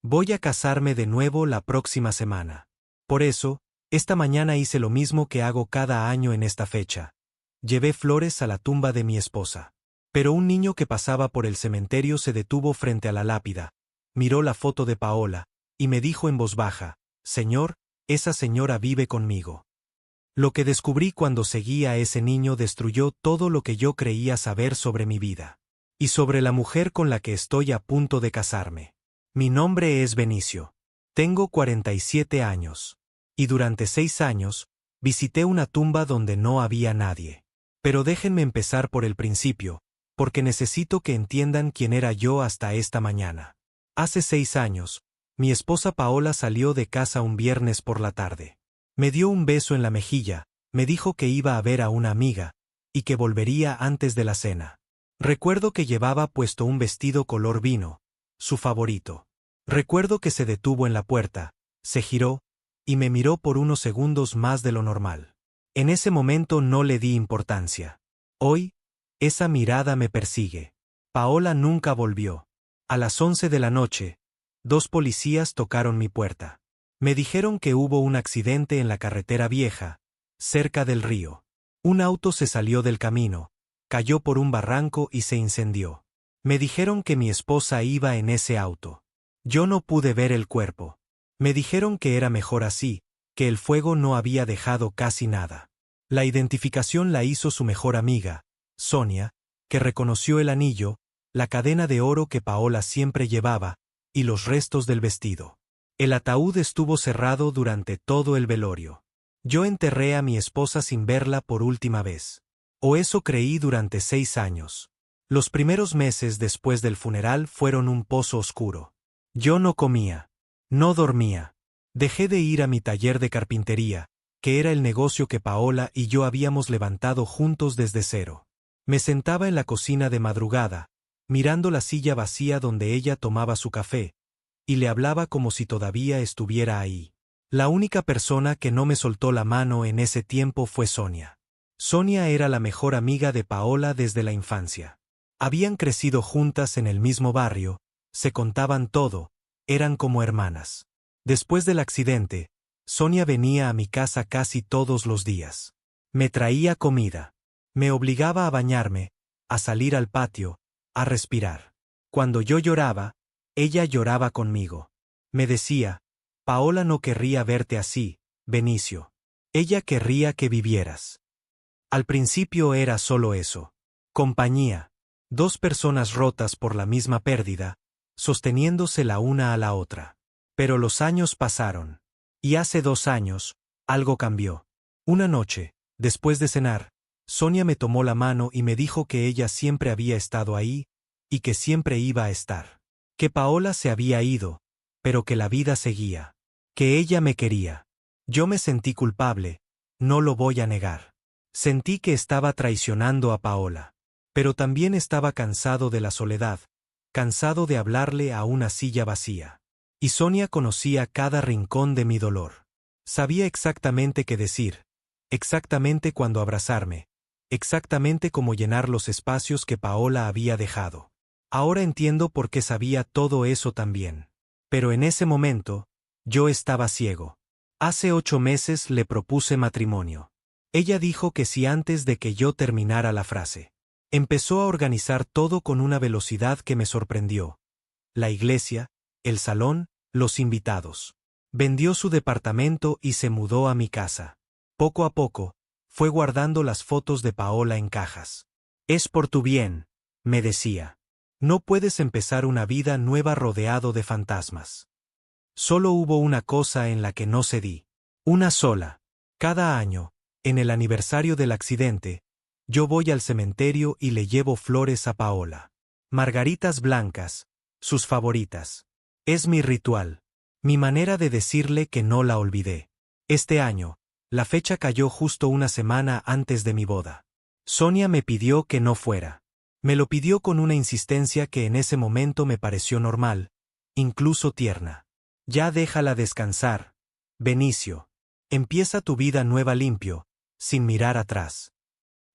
Voy a casarme de nuevo la próxima semana. Por eso, esta mañana hice lo mismo que hago cada año en esta fecha. Llevé flores a la tumba de mi esposa. Pero un niño que pasaba por el cementerio se detuvo frente a la lápida, miró la foto de Paola, y me dijo en voz baja: «Señor, esa señora vive conmigo». Lo que descubrí cuando seguí a ese niño destruyó todo lo que yo creía saber sobre mi vida. Y sobre la mujer con la que estoy a punto de casarme. Mi nombre es Benicio. Tengo 47 años. Y durante 6 años, visité una tumba donde no había nadie. Pero déjenme empezar por el principio, porque necesito que entiendan quién era yo hasta esta mañana. Hace 6 años, mi esposa Paola salió de casa un viernes por la tarde. Me dio un beso en la mejilla, me dijo que iba a ver a una amiga, y que volvería antes de la cena. Recuerdo que llevaba puesto un vestido color vino, su favorito. Recuerdo que se detuvo en la puerta, se giró, y me miró por unos segundos más de lo normal. En ese momento no le di importancia. Hoy, esa mirada me persigue. Paola nunca volvió. A las 11 de la noche, 2 policías tocaron mi puerta. Me dijeron que hubo un accidente en la carretera vieja, cerca del río. Un auto se salió del camino, cayó por un barranco y se incendió. Me dijeron que mi esposa iba en ese auto. Yo no pude ver el cuerpo. Me dijeron que era mejor así, que el fuego no había dejado casi nada. La identificación la hizo su mejor amiga, Sonia, que reconoció el anillo, la cadena de oro que Paola siempre llevaba, y los restos del vestido. El ataúd estuvo cerrado durante todo el velorio. Yo enterré a mi esposa sin verla por última vez. O eso creí durante 6 años. Los primeros meses después del funeral fueron un pozo oscuro. Yo no comía. No dormía. Dejé de ir a mi taller de carpintería, que era el negocio que Paola y yo habíamos levantado juntos desde cero. Me sentaba en la cocina de madrugada, mirando la silla vacía donde ella tomaba su café, y le hablaba como si todavía estuviera ahí. La única persona que no me soltó la mano en ese tiempo fue Sonia. Sonia era la mejor amiga de Paola desde la infancia. Habían crecido juntas en el mismo barrio, se contaban todo, eran como hermanas. Después del accidente, Sonia venía a mi casa casi todos los días. Me traía comida. Me obligaba a bañarme, a salir al patio, a respirar. Cuando yo lloraba, ella lloraba conmigo. Me decía: «Paola no querría verte así, Benicio. Ella querría que vivieras». Al principio era solo eso. Compañía. 2 personas rotas por la misma pérdida, sosteniéndose la una a la otra. Pero los años pasaron. Y hace 2 años, algo cambió. Una noche, después de cenar, Sonia me tomó la mano y me dijo que ella siempre había estado ahí, y que siempre iba a estar. Que Paola se había ido, pero que la vida seguía. Que ella me quería. Yo me sentí culpable, no lo voy a negar. Sentí que estaba traicionando a Paola. Pero también estaba cansado de la soledad, cansado de hablarle a una silla vacía. Y Sonia conocía cada rincón de mi dolor. Sabía exactamente qué decir, exactamente cuándo abrazarme, exactamente cómo llenar los espacios que Paola había dejado. Ahora entiendo por qué sabía todo eso también. Pero en ese momento, yo estaba ciego. Hace 8 meses le propuse matrimonio. Ella dijo que sí antes de que yo terminara la frase. Empezó a organizar todo con una velocidad que me sorprendió. La iglesia, el salón, los invitados. Vendió su departamento y se mudó a mi casa. Poco a poco, fue guardando las fotos de Paola en cajas. «Es por tu bien», me decía. «No puedes empezar una vida nueva rodeado de fantasmas». Solo hubo una cosa en la que no cedí. Una sola. Cada año, en el aniversario del accidente, yo voy al cementerio y le llevo flores a Paola. Margaritas blancas, sus favoritas. Es mi ritual. Mi manera de decirle que no la olvidé. Este año, la fecha cayó justo una semana antes de mi boda. Sonia me pidió que no fuera. Me lo pidió con una insistencia que en ese momento me pareció normal, incluso tierna. «Ya déjala descansar, Benicio. Empieza tu vida nueva limpio, sin mirar atrás».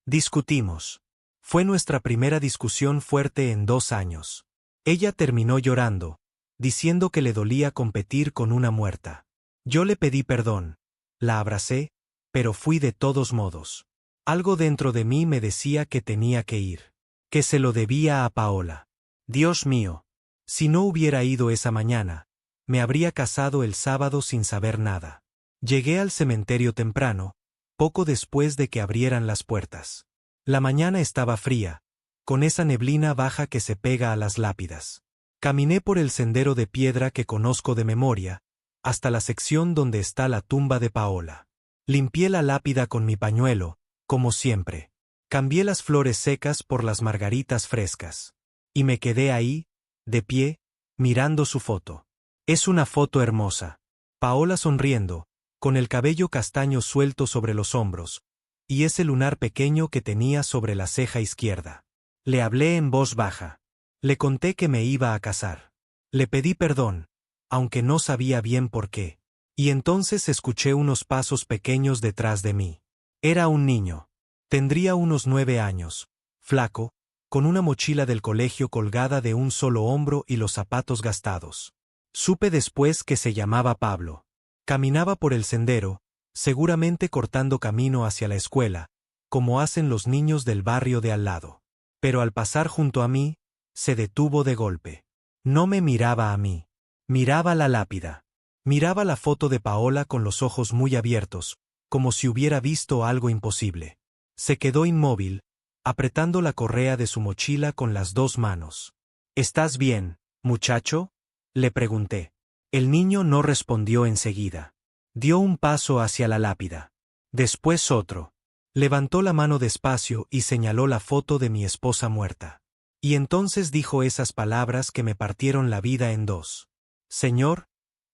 Discutimos. Fue nuestra primera discusión fuerte en 2 años. Ella terminó llorando, diciendo que le dolía competir con una muerta. Yo le pedí perdón, la abracé, pero fui de todos modos. Algo dentro de mí me decía que tenía que ir, que se lo debía a Paola. Dios mío, si no hubiera ido esa mañana, me habría casado el sábado sin saber nada. Llegué al cementerio temprano, poco después de que abrieran las puertas. La mañana estaba fría, con esa neblina baja que se pega a las lápidas. Caminé por el sendero de piedra que conozco de memoria, hasta la sección donde está la tumba de Paola. Limpié la lápida con mi pañuelo, como siempre. Cambié las flores secas por las margaritas frescas. Y me quedé ahí, de pie, mirando su foto. Es una foto hermosa. Paola sonriendo, con el cabello castaño suelto sobre los hombros, y ese lunar pequeño que tenía sobre la ceja izquierda. Le hablé en voz baja. Le conté que me iba a casar. Le pedí perdón, aunque no sabía bien por qué. Y entonces escuché unos pasos pequeños detrás de mí. Era un niño. Tendría unos 9 años, flaco, con una mochila del colegio colgada de un solo hombro y los zapatos gastados. Supe después que se llamaba Pablo. Caminaba por el sendero, seguramente cortando camino hacia la escuela, como hacen los niños del barrio de al lado. Pero al pasar junto a mí, se detuvo de golpe. No me miraba a mí. Miraba la lápida. Miraba la foto de Paola con los ojos muy abiertos, como si hubiera visto algo imposible. Se quedó inmóvil, apretando la correa de su mochila con las 2 manos. ¿Estás bien, muchacho?, le pregunté. El niño no respondió enseguida. Dio un paso hacia la lápida. Después otro. Levantó la mano despacio y señaló la foto de mi esposa muerta. Y entonces dijo esas palabras que me partieron la vida en 2. Señor,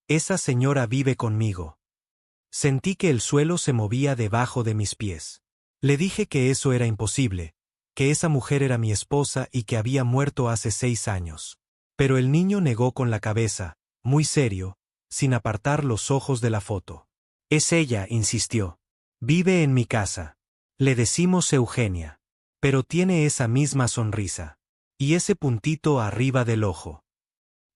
esa señora vive conmigo. Sentí que el suelo se movía debajo de mis pies. Le dije que eso era imposible, que esa mujer era mi esposa y que había muerto hace 6 años. Pero el niño negó con la cabeza, muy serio, sin apartar los ojos de la foto. Es ella, insistió. Vive en mi casa. Le decimos Eugenia. Pero tiene esa misma sonrisa. Y ese puntito arriba del ojo.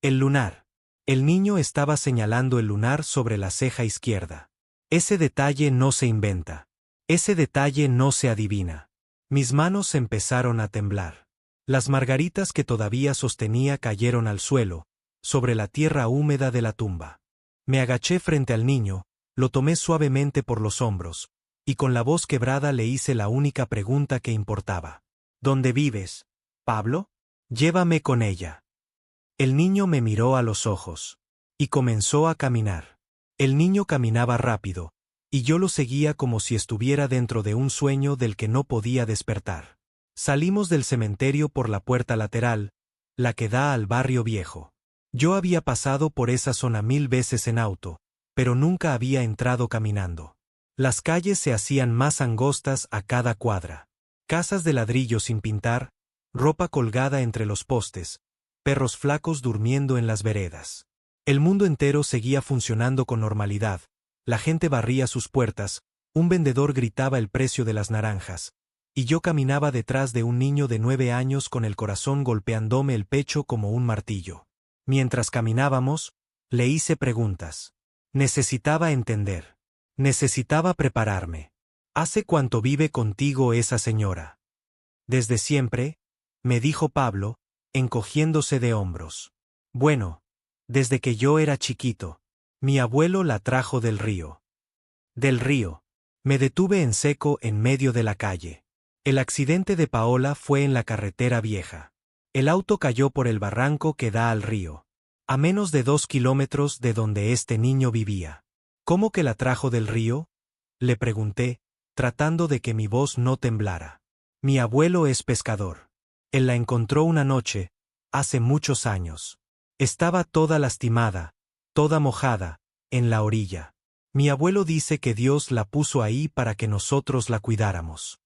El lunar. El niño estaba señalando el lunar sobre la ceja izquierda. Ese detalle no se inventa. Ese detalle no se adivina. Mis manos empezaron a temblar. Las margaritas que todavía sostenía cayeron al suelo, sobre la tierra húmeda de la tumba. Me agaché frente al niño, lo tomé suavemente por los hombros, y con la voz quebrada le hice la única pregunta que importaba. ¿Dónde vives, Pablo? Llévame con ella. El niño me miró a los ojos. Y comenzó a caminar. El niño caminaba rápido, y yo lo seguía como si estuviera dentro de un sueño del que no podía despertar. Salimos del cementerio por la puerta lateral, la que da al barrio viejo. Yo había pasado por esa zona 1000 veces en auto, pero nunca había entrado caminando. Las calles se hacían más angostas a cada cuadra. Casas de ladrillo sin pintar, ropa colgada entre los postes, perros flacos durmiendo en las veredas. El mundo entero seguía funcionando con normalidad. La gente barría sus puertas, un vendedor gritaba el precio de las naranjas, y yo caminaba detrás de un niño de 9 años con el corazón golpeándome el pecho como un martillo. Mientras caminábamos, le hice preguntas. Necesitaba entender. Necesitaba prepararme. ¿Hace cuánto vive contigo esa señora? Desde siempre, me dijo Pablo, encogiéndose de hombros. Bueno, desde que yo era chiquito. Mi abuelo la trajo del río. Del río. Me detuve en seco en medio de la calle. El accidente de Paola fue en la carretera vieja. El auto cayó por el barranco que da al río. A menos de 2 kilómetros de donde este niño vivía. ¿Cómo que la trajo del río?, le pregunté, tratando de que mi voz no temblara. Mi abuelo es pescador. Él la encontró una noche, hace muchos años. Estaba toda lastimada, toda mojada, en la orilla. Mi abuelo dice que Dios la puso ahí para que nosotros la cuidáramos.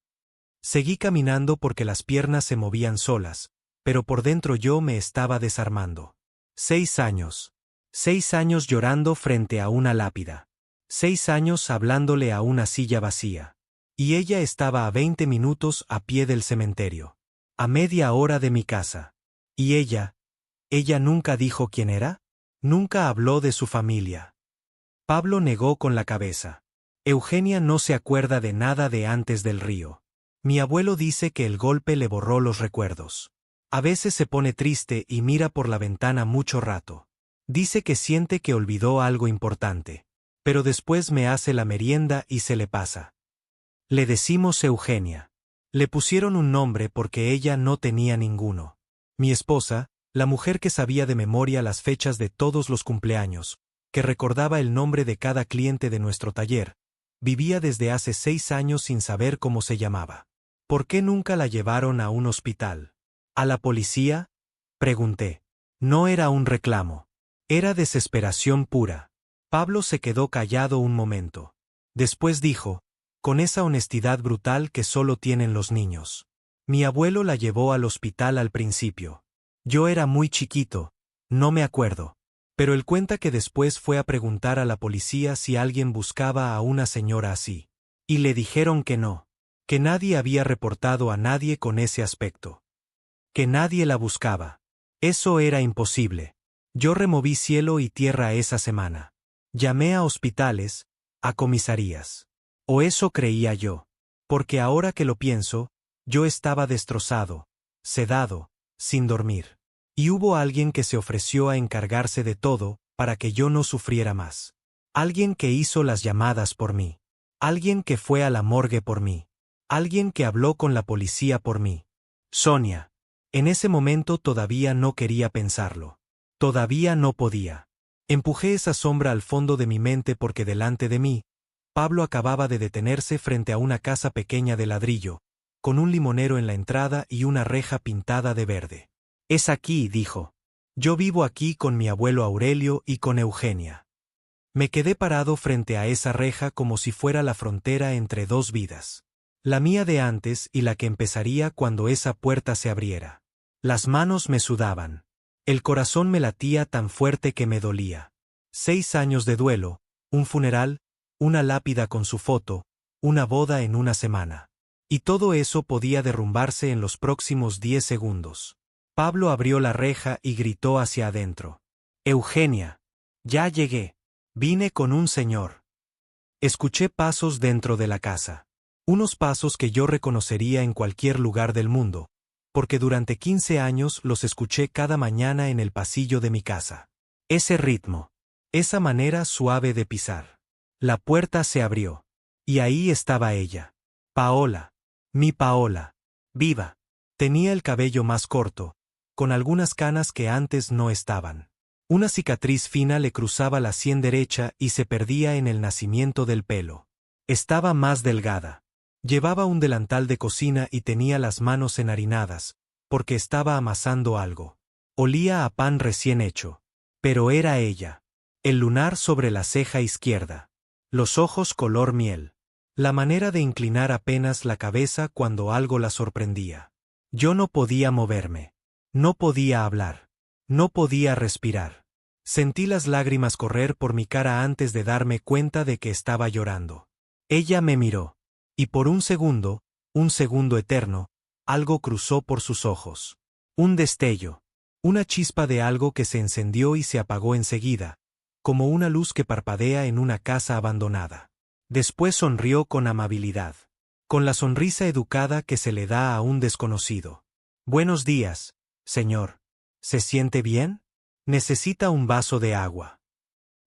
Seguí caminando porque las piernas se movían solas, pero por dentro yo me estaba desarmando. 6 años. 6 años llorando frente a una lápida. 6 años hablándole a una silla vacía. Y ella estaba a 20 minutos a pie del cementerio. A media hora de mi casa. Y ella nunca dijo quién era. Nunca habló de su familia. Pablo negó con la cabeza. Eugenia no se acuerda de nada de antes del río. Mi abuelo dice que el golpe le borró los recuerdos. A veces se pone triste y mira por la ventana mucho rato. Dice que siente que olvidó algo importante. Pero después me hace la merienda y se le pasa. Le decimos Eugenia. Le pusieron un nombre porque ella no tenía ninguno. Mi esposa, la mujer que sabía de memoria las fechas de todos los cumpleaños, que recordaba el nombre de cada cliente de nuestro taller, vivía desde hace 6 años sin saber cómo se llamaba. ¿Por qué nunca la llevaron a un hospital? ¿A la policía? Pregunté. No era un reclamo. Era desesperación pura. Pablo se quedó callado un momento. Después dijo, con esa honestidad brutal que solo tienen los niños. Mi abuelo la llevó al hospital al principio. Yo era muy chiquito, no me acuerdo. Pero él cuenta que después fue a preguntar a la policía si alguien buscaba a una señora así. Y le dijeron que no. Que nadie había reportado a nadie con ese aspecto. Que nadie la buscaba. Eso era imposible. Yo removí cielo y tierra esa semana. Llamé a hospitales, a comisarías. O eso creía yo. Porque ahora que lo pienso, yo estaba destrozado, sedado, sin dormir. Y hubo alguien que se ofreció a encargarse de todo, para que yo no sufriera más. Alguien que hizo las llamadas por mí. Alguien que fue a la morgue por mí. Alguien que habló con la policía por mí. Sonia. En ese momento todavía no quería pensarlo. Todavía no podía. Empujé esa sombra al fondo de mi mente porque delante de mí, Pablo acababa de detenerse frente a una casa pequeña de ladrillo, con un limonero en la entrada y una reja pintada de verde. Es aquí, dijo. Yo vivo aquí con mi abuelo Aurelio y con Eugenia. Me quedé parado frente a esa reja como si fuera la frontera entre dos vidas. La mía de antes y la que empezaría cuando esa puerta se abriera. Las manos me sudaban. El corazón me latía tan fuerte que me dolía. 6 años de duelo, un funeral, una lápida con su foto, una boda en una semana. Y todo eso podía derrumbarse en los próximos 10 segundos. Pablo abrió la reja y gritó hacia adentro. Eugenia. Ya llegué. Vine con un señor. Escuché pasos dentro de la casa. Unos pasos que yo reconocería en cualquier lugar del mundo, porque durante 15 años los escuché cada mañana en el pasillo de mi casa. Ese ritmo. Esa manera suave de pisar. La puerta se abrió. Y ahí estaba ella. Paola. Mi Paola. Viva. Tenía el cabello más corto, con algunas canas que antes no estaban. Una cicatriz fina le cruzaba la sien derecha y se perdía en el nacimiento del pelo. Estaba más delgada. Llevaba un delantal de cocina y tenía las manos enharinadas, porque estaba amasando algo. Olía a pan recién hecho. Pero era ella. El lunar sobre la ceja izquierda. Los ojos color miel. La manera de inclinar apenas la cabeza cuando algo la sorprendía. Yo no podía moverme. No podía hablar. No podía respirar. Sentí las lágrimas correr por mi cara antes de darme cuenta de que estaba llorando. Ella me miró. Y por un segundo eterno, algo cruzó por sus ojos. Un destello. Una chispa de algo que se encendió y se apagó enseguida, como una luz que parpadea en una casa abandonada. Después sonrió con amabilidad. Con la sonrisa educada que se le da a un desconocido. Buenos días, señor. ¿Se siente bien? Necesita un vaso de agua.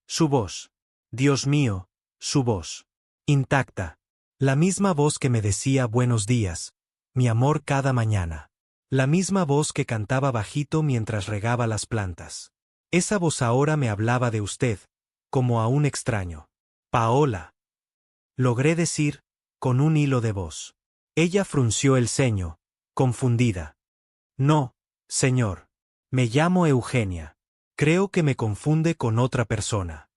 Su voz. Dios mío, su voz. Intacta. La misma voz que me decía buenos días, mi amor cada mañana. La misma voz que cantaba bajito mientras regaba las plantas. Esa voz ahora me hablaba de usted, como a un extraño. Paola. Logré decir, con un hilo de voz. Ella frunció el ceño, confundida. No, señor. Me llamo Eugenia. Creo que me confunde con otra persona.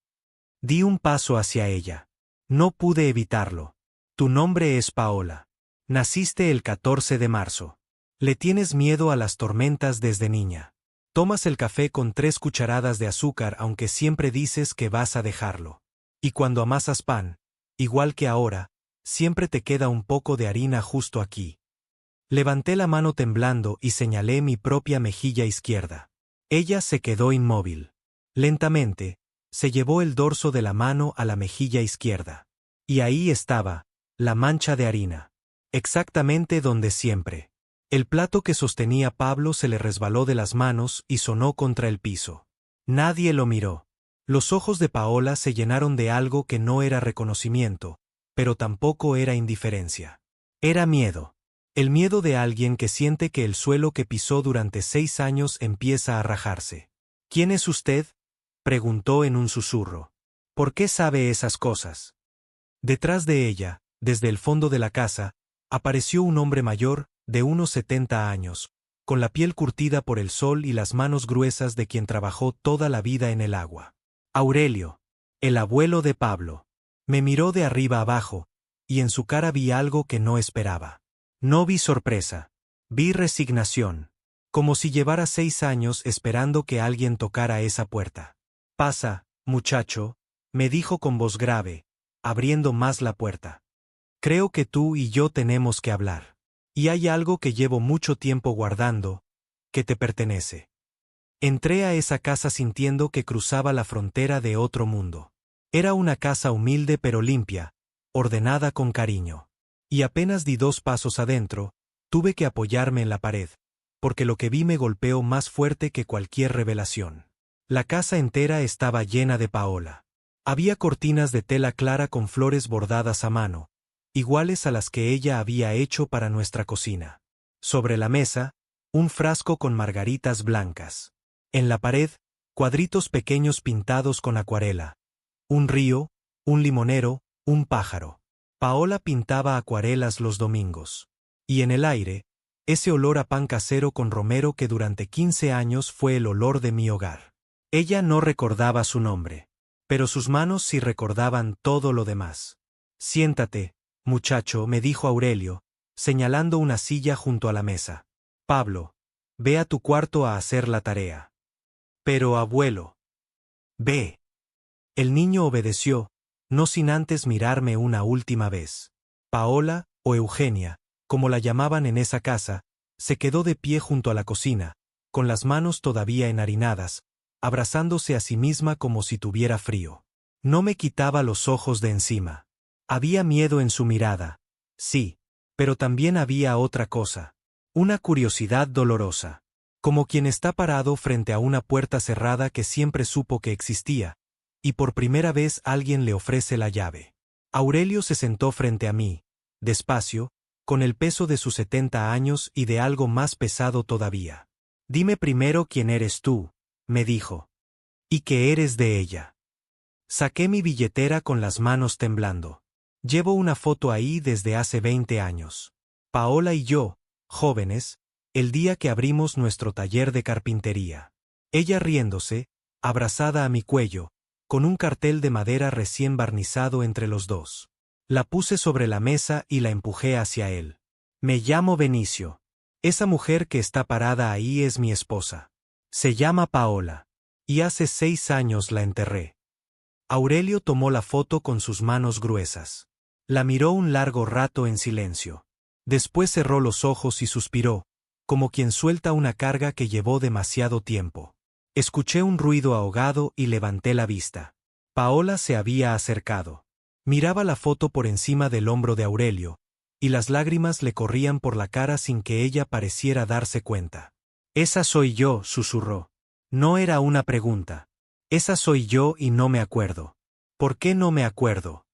Di un paso hacia ella. No pude evitarlo. Tu nombre es Paola. Naciste el 14 de marzo. Le tienes miedo a las tormentas desde niña. Tomas el café con 3 cucharadas de azúcar aunque siempre dices que vas a dejarlo. Y cuando amasas pan, igual que ahora, siempre te queda un poco de harina justo aquí. Levanté la mano temblando y señalé mi propia mejilla izquierda. Ella se quedó inmóvil. Lentamente, se llevó el dorso de la mano a la mejilla izquierda. Y ahí estaba, la mancha de harina. Exactamente donde siempre. El plato que sostenía Pablo se le resbaló de las manos y sonó contra el piso. Nadie lo miró. Los ojos de Paola se llenaron de algo que no era reconocimiento, pero tampoco era indiferencia. Era miedo. El miedo de alguien que siente que el suelo que pisó durante 6 años empieza a rajarse. ¿Quién es usted?, preguntó en un susurro. ¿Por qué sabe esas cosas? Detrás de ella, desde el fondo de la casa, apareció un hombre mayor, de unos 70 años, con la piel curtida por el sol y las manos gruesas de quien trabajó toda la vida en el agua. Aurelio, el abuelo de Pablo. Me miró de arriba abajo, y en su cara vi algo que no esperaba. No vi sorpresa. Vi resignación. Como si llevara 6 años esperando que alguien tocara esa puerta. Pasa, muchacho, me dijo con voz grave, abriendo más la puerta. Creo que tú y yo tenemos que hablar. Y hay algo que llevo mucho tiempo guardando, que te pertenece. Entré a esa casa sintiendo que cruzaba la frontera de otro mundo. Era una casa humilde pero limpia, ordenada con cariño. Y apenas di 2 pasos adentro, tuve que apoyarme en la pared, porque lo que vi me golpeó más fuerte que cualquier revelación. La casa entera estaba llena de Paola. Había cortinas de tela clara con flores bordadas a mano, iguales a las que ella había hecho para nuestra cocina. Sobre la mesa, un frasco con margaritas blancas. En la pared, cuadritos pequeños pintados con acuarela. Un río, un limonero, un pájaro. Paola pintaba acuarelas los domingos. Y en el aire, ese olor a pan casero con romero que durante 15 años fue el olor de mi hogar. Ella no recordaba su nombre, pero sus manos sí recordaban todo lo demás. Siéntate, muchacho, me dijo Aurelio, señalando una silla junto a la mesa. Pablo, ve a tu cuarto a hacer la tarea. Pero abuelo. Ve. El niño obedeció, no sin antes mirarme una última vez. Paola, o Eugenia, como la llamaban en esa casa, se quedó de pie junto a la cocina, con las manos todavía enharinadas, abrazándose a sí misma como si tuviera frío. No me quitaba los ojos de encima. Había miedo en su mirada, sí, pero también había otra cosa. Una curiosidad dolorosa. Como quien está parado frente a una puerta cerrada que siempre supo que existía, y por primera vez alguien le ofrece la llave. Aurelio se sentó frente a mí, despacio, con el peso de sus 70 años y de algo más pesado todavía. Dime primero quién eres tú, me dijo. ¿Y qué eres de ella? Saqué mi billetera con las manos temblando. Llevo una foto ahí desde hace 20 años. Paola y yo, jóvenes, el día que abrimos nuestro taller de carpintería. Ella riéndose, abrazada a mi cuello, con un cartel de madera recién barnizado entre los dos. La puse sobre la mesa y la empujé hacia él. Me llamo Benicio. Esa mujer que está parada ahí es mi esposa. Se llama Paola. Y hace 6 años la enterré. Aurelio tomó la foto con sus manos gruesas. La miró un largo rato en silencio. Después cerró los ojos y suspiró, como quien suelta una carga que llevó demasiado tiempo. Escuché un ruido ahogado y levanté la vista. Paola se había acercado. Miraba la foto por encima del hombro de Aurelio, y las lágrimas le corrían por la cara sin que ella pareciera darse cuenta. Esa soy yo, susurró. No era una pregunta. Esa soy yo y no me acuerdo. ¿Por qué no me acuerdo?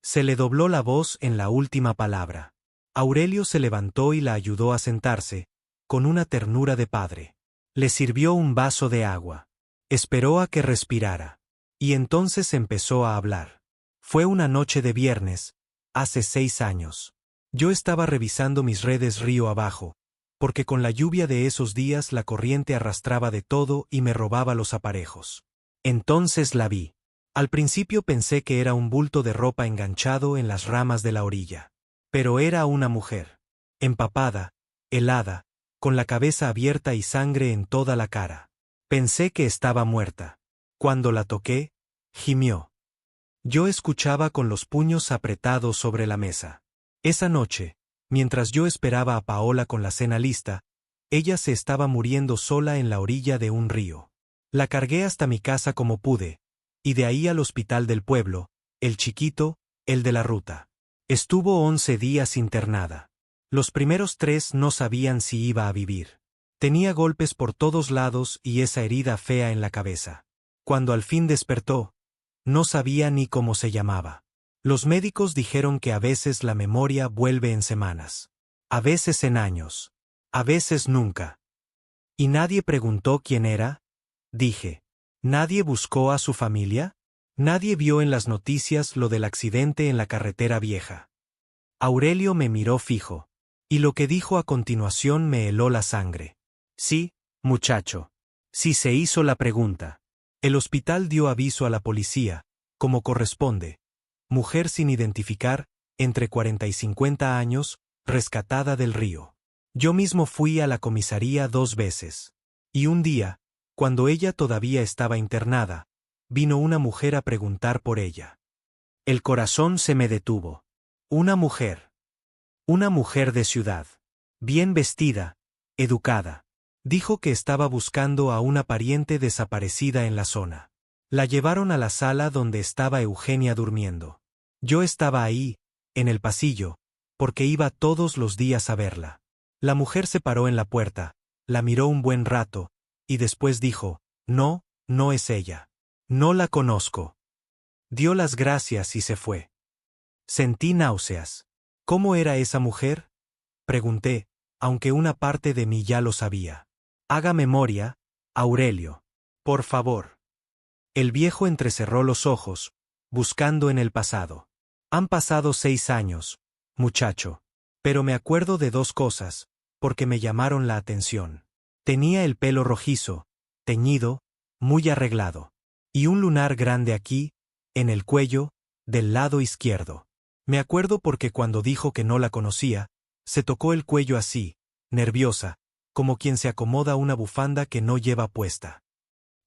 Se le dobló la voz en la última palabra. Aurelio se levantó y la ayudó a sentarse, con una ternura de padre. Le sirvió un vaso de agua. Esperó a que respirara. Y entonces empezó a hablar. Fue una noche de viernes, hace 6 años. Yo estaba revisando mis redes río abajo, porque con la lluvia de esos días la corriente arrastraba de todo y me robaba los aparejos. Entonces la vi. Al principio pensé que era un bulto de ropa enganchado en las ramas de la orilla. Pero era una mujer. Empapada, helada, con la cabeza abierta y sangre en toda la cara. Pensé que estaba muerta. Cuando la toqué, gimió. Yo escuchaba con los puños apretados sobre la mesa. Esa noche, mientras yo esperaba a Paola con la cena lista, ella se estaba muriendo sola en la orilla de un río. La cargué hasta mi casa como pude, y de ahí al hospital del pueblo, el chiquito, el de la ruta. Estuvo 11 días internada. Los primeros 3 no sabían si iba a vivir. Tenía golpes por todos lados y esa herida fea en la cabeza. Cuando al fin despertó, no sabía ni cómo se llamaba. Los médicos dijeron que a veces la memoria vuelve en semanas. A veces en años. A veces nunca. ¿Y nadie preguntó quién era? Dije. ¿Nadie buscó a su familia? Nadie vio en las noticias lo del accidente en la carretera vieja. Aurelio me miró fijo. Y lo que dijo a continuación me heló la sangre. Sí, muchacho. Sí se hizo la pregunta. El hospital dio aviso a la policía, como corresponde. Mujer sin identificar, entre 40 y 50 años, rescatada del río. Yo mismo fui a la comisaría 2 veces. Y un día, cuando ella todavía estaba internada, vino una mujer a preguntar por ella. El corazón se me detuvo. Una mujer. Una mujer de ciudad. Bien vestida, educada. Dijo que estaba buscando a una pariente desaparecida en la zona. La llevaron a la sala donde estaba Eugenia durmiendo. Yo estaba ahí, en el pasillo, porque iba todos los días a verla. La mujer se paró en la puerta, la miró un buen rato, y después dijo, no, no es ella. No la conozco. Dio las gracias y se fue. Sentí náuseas. ¿Cómo era esa mujer? Pregunté, aunque una parte de mí ya lo sabía. Haga memoria, Aurelio. Por favor. El viejo entrecerró los ojos, buscando en el pasado. Han pasado 6 años, muchacho. Pero me acuerdo de 2 cosas, porque me llamaron la atención. Tenía el pelo rojizo, teñido, muy arreglado. Y un lunar grande aquí, en el cuello, del lado izquierdo. Me acuerdo porque cuando dijo que no la conocía, se tocó el cuello así, nerviosa, como quien se acomoda una bufanda que no lleva puesta.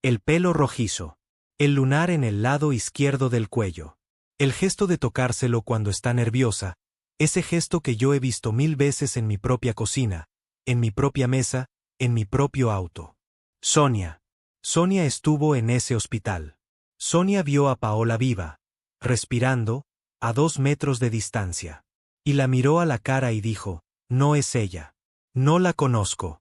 El pelo rojizo. El lunar en el lado izquierdo del cuello. El gesto de tocárselo cuando está nerviosa, ese gesto que yo he visto 1000 veces en mi propia cocina, en mi propia mesa, en mi propio auto. Sonia. Sonia estuvo en ese hospital. Sonia vio a Paola viva, respirando, a 2 metros de distancia. Y la miró a la cara y dijo, no es ella. No la conozco.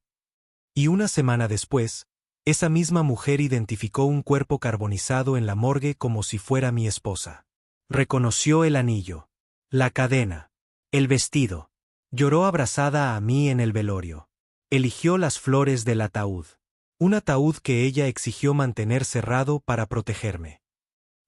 Y una semana después, esa misma mujer identificó un cuerpo carbonizado en la morgue como si fuera mi esposa. Reconoció el anillo, la cadena, el vestido. Lloró abrazada a mí en el velorio. Eligió las flores del ataúd. Un ataúd que ella exigió mantener cerrado para protegerme.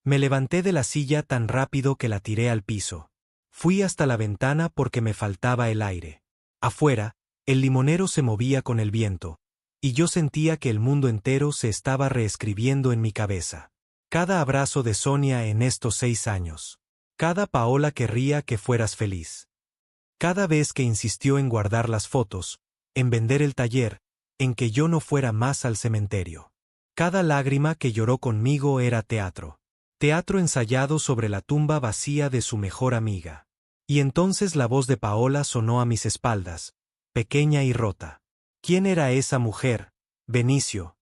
Me levanté de la silla tan rápido que la tiré al piso. Fui hasta la ventana porque me faltaba el aire. Afuera, el limonero se movía con el viento, y yo sentía que el mundo entero se estaba reescribiendo en mi cabeza. Cada abrazo de Sonia en estos 6 años. Cada Paola querría que fueras feliz. Cada vez que insistió en guardar las fotos, en vender el taller, en que yo no fuera más al cementerio. Cada lágrima que lloró conmigo era teatro. Teatro ensayado sobre la tumba vacía de su mejor amiga. Y entonces la voz de Paola sonó a mis espaldas, pequeña y rota. ¿Quién era esa mujer, Benicio?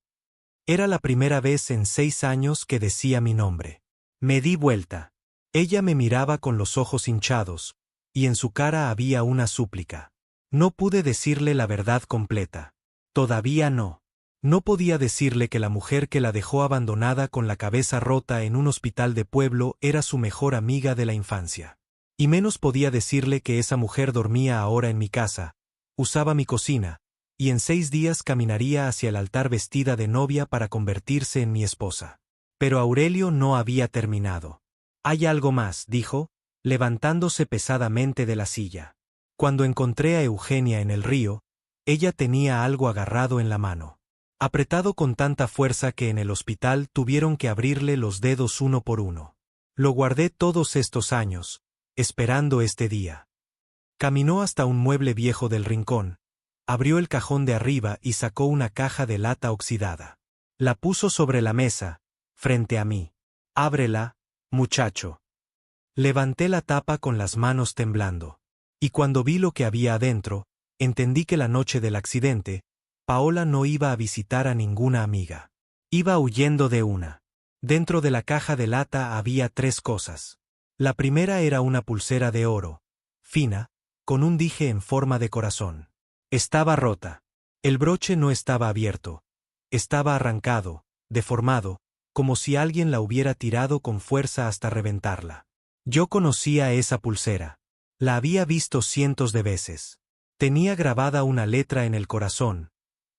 Era la primera vez en 6 años que decía mi nombre. Me di vuelta. Ella me miraba con los ojos hinchados, y en su cara había una súplica. No pude decirle la verdad completa. Todavía no. No podía decirle que la mujer que la dejó abandonada con la cabeza rota en un hospital de pueblo era su mejor amiga de la infancia. Y menos podía decirle que esa mujer dormía ahora en mi casa, usaba mi cocina, y en 6 días caminaría hacia el altar vestida de novia para convertirse en mi esposa. Pero Aurelio no había terminado. Hay algo más, dijo, levantándose pesadamente de la silla. Cuando encontré a Eugenia en el río, ella tenía algo agarrado en la mano. Apretado con tanta fuerza que en el hospital tuvieron que abrirle los dedos uno por uno. Lo guardé todos estos años, esperando este día. Caminó hasta un mueble viejo del rincón, abrió el cajón de arriba y sacó una caja de lata oxidada. La puso sobre la mesa, frente a mí. Ábrela, muchacho. Levanté la tapa con las manos temblando. Y cuando vi lo que había adentro, entendí que la noche del accidente, Paola no iba a visitar a ninguna amiga. Iba huyendo de una. Dentro de la caja de lata había 3 cosas. La primera era una pulsera de oro, fina, con un dije en forma de corazón. Estaba rota. El broche no estaba abierto. Estaba arrancado, deformado, como si alguien la hubiera tirado con fuerza hasta reventarla. Yo conocía esa pulsera. La había visto cientos de veces. Tenía grabada una letra en el corazón,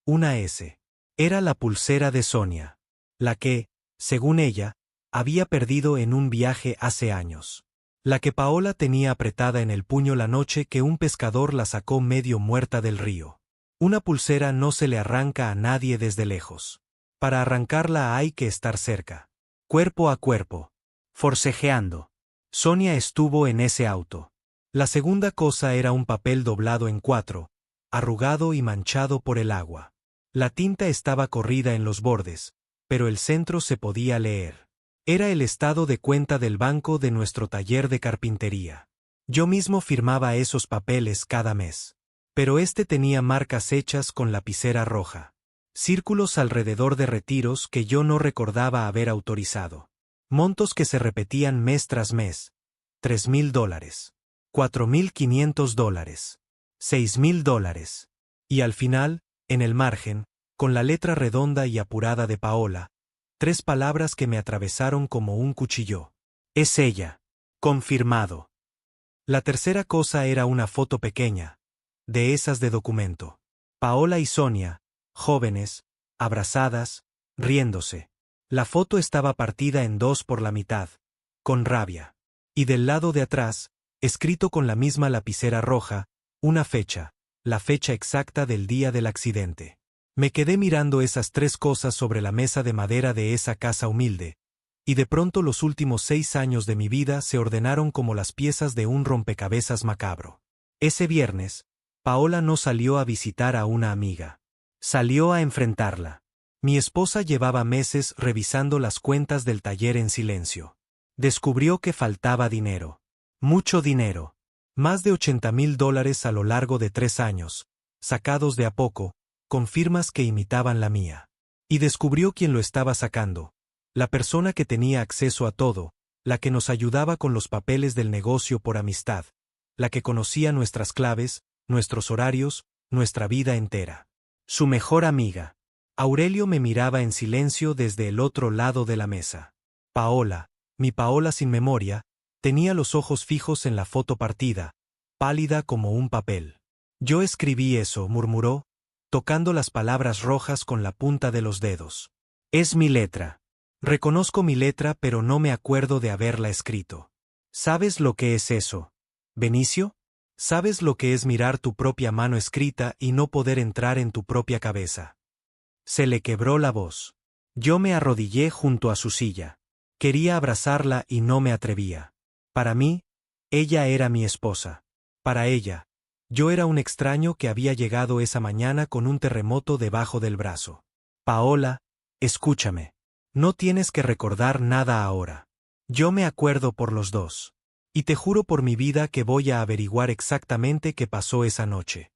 una S. Era la pulsera de Sonia. La que, según ella, había perdido en un viaje hace años. La que Paola tenía apretada en el puño la noche que un pescador la sacó medio muerta del río. Una pulsera no se le arranca a nadie desde lejos. Para arrancarla hay que estar cerca. Cuerpo a cuerpo. Forcejeando. Sonia estuvo en ese auto. La segunda cosa era un papel doblado en 4, arrugado y manchado por el agua. La tinta estaba corrida en los bordes, pero el centro se podía leer. Era el estado de cuenta del banco de nuestro taller de carpintería. Yo mismo firmaba esos papeles cada mes. Pero este tenía marcas hechas con lapicera roja. Círculos alrededor de retiros que yo no recordaba haber autorizado. Montos que se repetían mes tras mes. $3,000. $4,500. $6,000. Y al final, en el margen, con la letra redonda y apurada de Paola, 3 palabras que me atravesaron como un cuchillo. Es ella. Confirmado. La tercera cosa era una foto pequeña, de esas de documento. Paola y Sonia, jóvenes, abrazadas, riéndose. La foto estaba partida en 2 por la mitad, con rabia. Y del lado de atrás, escrito con la misma lapicera roja, una fecha, la fecha exacta del día del accidente. Me quedé mirando esas 3 cosas sobre la mesa de madera de esa casa humilde, y de pronto los últimos 6 años de mi vida se ordenaron como las piezas de un rompecabezas macabro. Ese viernes, Paola no salió a visitar a una amiga. Salió a enfrentarla. Mi esposa llevaba meses revisando las cuentas del taller en silencio. Descubrió que faltaba dinero. Mucho dinero. Más de $80,000 a lo largo de 3 años, sacados de a poco, con firmas que imitaban la mía. Y descubrió quién lo estaba sacando. La persona que tenía acceso a todo, la que nos ayudaba con los papeles del negocio por amistad, la que conocía nuestras claves, nuestros horarios, nuestra vida entera. Su mejor amiga. Aurelio me miraba en silencio desde el otro lado de la mesa. Paola, mi Paola sin memoria, tenía los ojos fijos en la foto partida, pálida como un papel. Yo escribí eso, murmuró, tocando las palabras rojas con la punta de los dedos. Es mi letra. Reconozco mi letra, pero no me acuerdo de haberla escrito. ¿Sabes lo que es eso, Benicio? ¿Sabes lo que es mirar tu propia mano escrita y no poder entrar en tu propia cabeza? Se le quebró la voz. Yo me arrodillé junto a su silla. Quería abrazarla y no me atrevía. Para mí, ella era mi esposa. Para ella, yo era un extraño que había llegado esa mañana con un terremoto debajo del brazo. Paola, escúchame. No tienes que recordar nada ahora. Yo me acuerdo por los dos. Y te juro por mi vida que voy a averiguar exactamente qué pasó esa noche.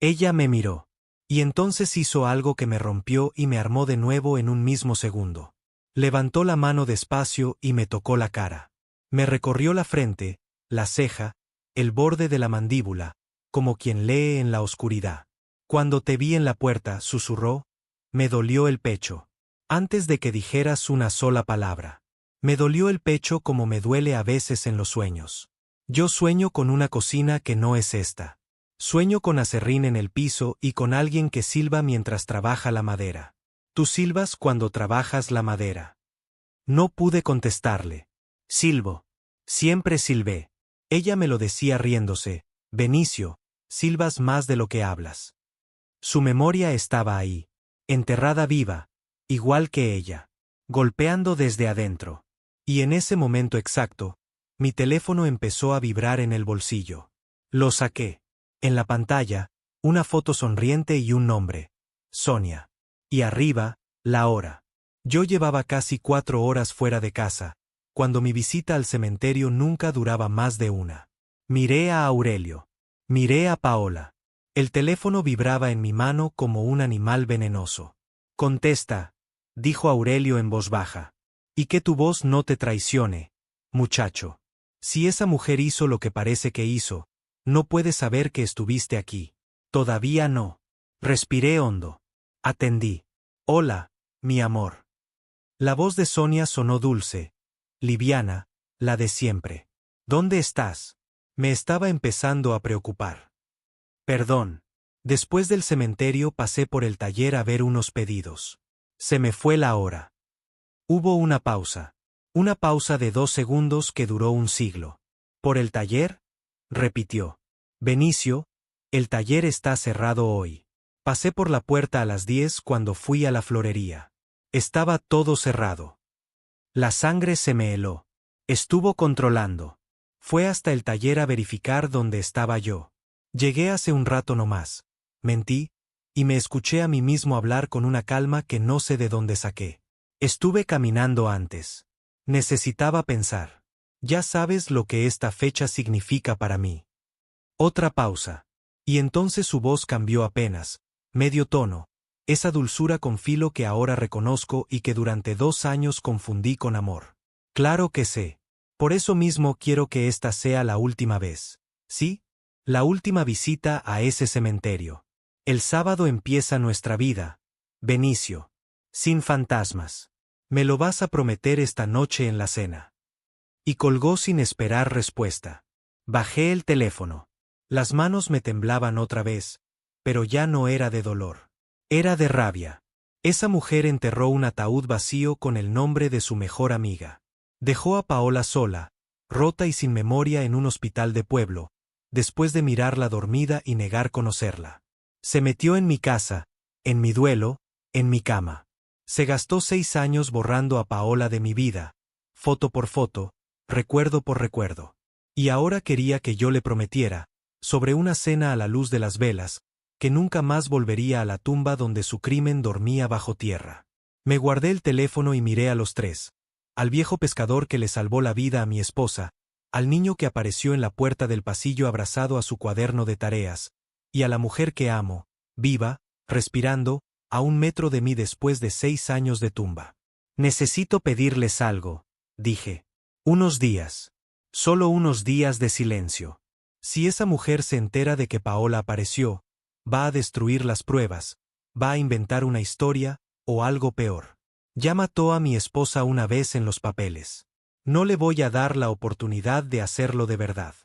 Ella me miró. Y entonces hizo algo que me rompió y me armó de nuevo en un mismo segundo. Levantó la mano despacio y me tocó la cara. Me recorrió la frente, la ceja, el borde de la mandíbula, como quien lee en la oscuridad. Cuando te vi en la puerta, susurró, me dolió el pecho. Antes de que dijeras una sola palabra. Me dolió el pecho como me duele a veces en los sueños. Yo sueño con una cocina que no es esta. Sueño con aserrín en el piso y con alguien que silba mientras trabaja la madera. Tú silbas cuando trabajas la madera. No pude contestarle. Silbo. Siempre silbé. Ella me lo decía riéndose. Benicio, silbas más de lo que hablas. Su memoria estaba ahí. Enterrada viva, igual que ella. Golpeando desde adentro. Y en ese momento exacto, mi teléfono empezó a vibrar en el bolsillo. Lo saqué. En la pantalla, una foto sonriente y un nombre. Sonia. Y arriba, la hora. Yo llevaba casi 4 horas fuera de casa, cuando mi visita al cementerio nunca duraba más de una. Miré a Aurelio. Miré a Paola. El teléfono vibraba en mi mano como un animal venenoso. Contesta, dijo Aurelio en voz baja. Y que tu voz no te traicione, muchacho. Si esa mujer hizo lo que parece que hizo, no puedes saber que estuviste aquí. Todavía no. Respiré hondo. Atendí. Hola, mi amor. La voz de Sonia sonó dulce, liviana, la de siempre. ¿Dónde estás? Me estaba empezando a preocupar. Perdón. Después del cementerio pasé por el taller a ver unos pedidos. Se me fue la hora. Hubo una pausa. Una pausa de 2 segundos que duró un siglo. ¿Por el taller? Repitió. Benicio, el taller está cerrado hoy. Pasé por la puerta a las 10 cuando fui a la florería. Estaba todo cerrado. La sangre se me heló. Estuvo controlando. Fue hasta el taller a verificar dónde estaba yo. Llegué hace un rato nomás. Mentí, y me escuché a mí mismo hablar con una calma que no sé de dónde saqué. Estuve caminando antes. Necesitaba pensar. Ya sabes lo que esta fecha significa para mí. Otra pausa. Y entonces su voz cambió apenas, medio tono, esa dulzura con filo que ahora reconozco y que durante 2 años confundí con amor. Claro que sé. Por eso mismo quiero que esta sea la última vez. ¿Sí? La última visita a ese cementerio. El sábado empieza nuestra vida, Benicio. Sin fantasmas. Me lo vas a prometer esta noche en la cena. Y colgó sin esperar respuesta. Bajé el teléfono. Las manos me temblaban otra vez, pero ya no era de dolor. Era de rabia. Esa mujer enterró un ataúd vacío con el nombre de su mejor amiga. Dejó a Paola sola, rota y sin memoria en un hospital de pueblo, después de mirarla dormida y negar conocerla. Se metió en mi casa, en mi duelo, en mi cama. Se gastó 6 años borrando a Paola de mi vida, foto por foto, recuerdo por recuerdo. Y ahora quería que yo le prometiera, sobre una cena a la luz de las velas, que nunca más volvería a la tumba donde su crimen dormía bajo tierra. Me guardé el teléfono y miré a los 3. Al viejo pescador que le salvó la vida a mi esposa, al niño que apareció en la puerta del pasillo abrazado a su cuaderno de tareas, y a la mujer que amo, viva, respirando, a 1 metro de mí después de 6 años de tumba. Necesito pedirles algo, dije. Unos días. Solo unos días de silencio. Si esa mujer se entera de que Paola apareció, va a destruir las pruebas, va a inventar una historia, o algo peor. Ya mató a mi esposa una vez en los papeles. No le voy a dar la oportunidad de hacerlo de verdad.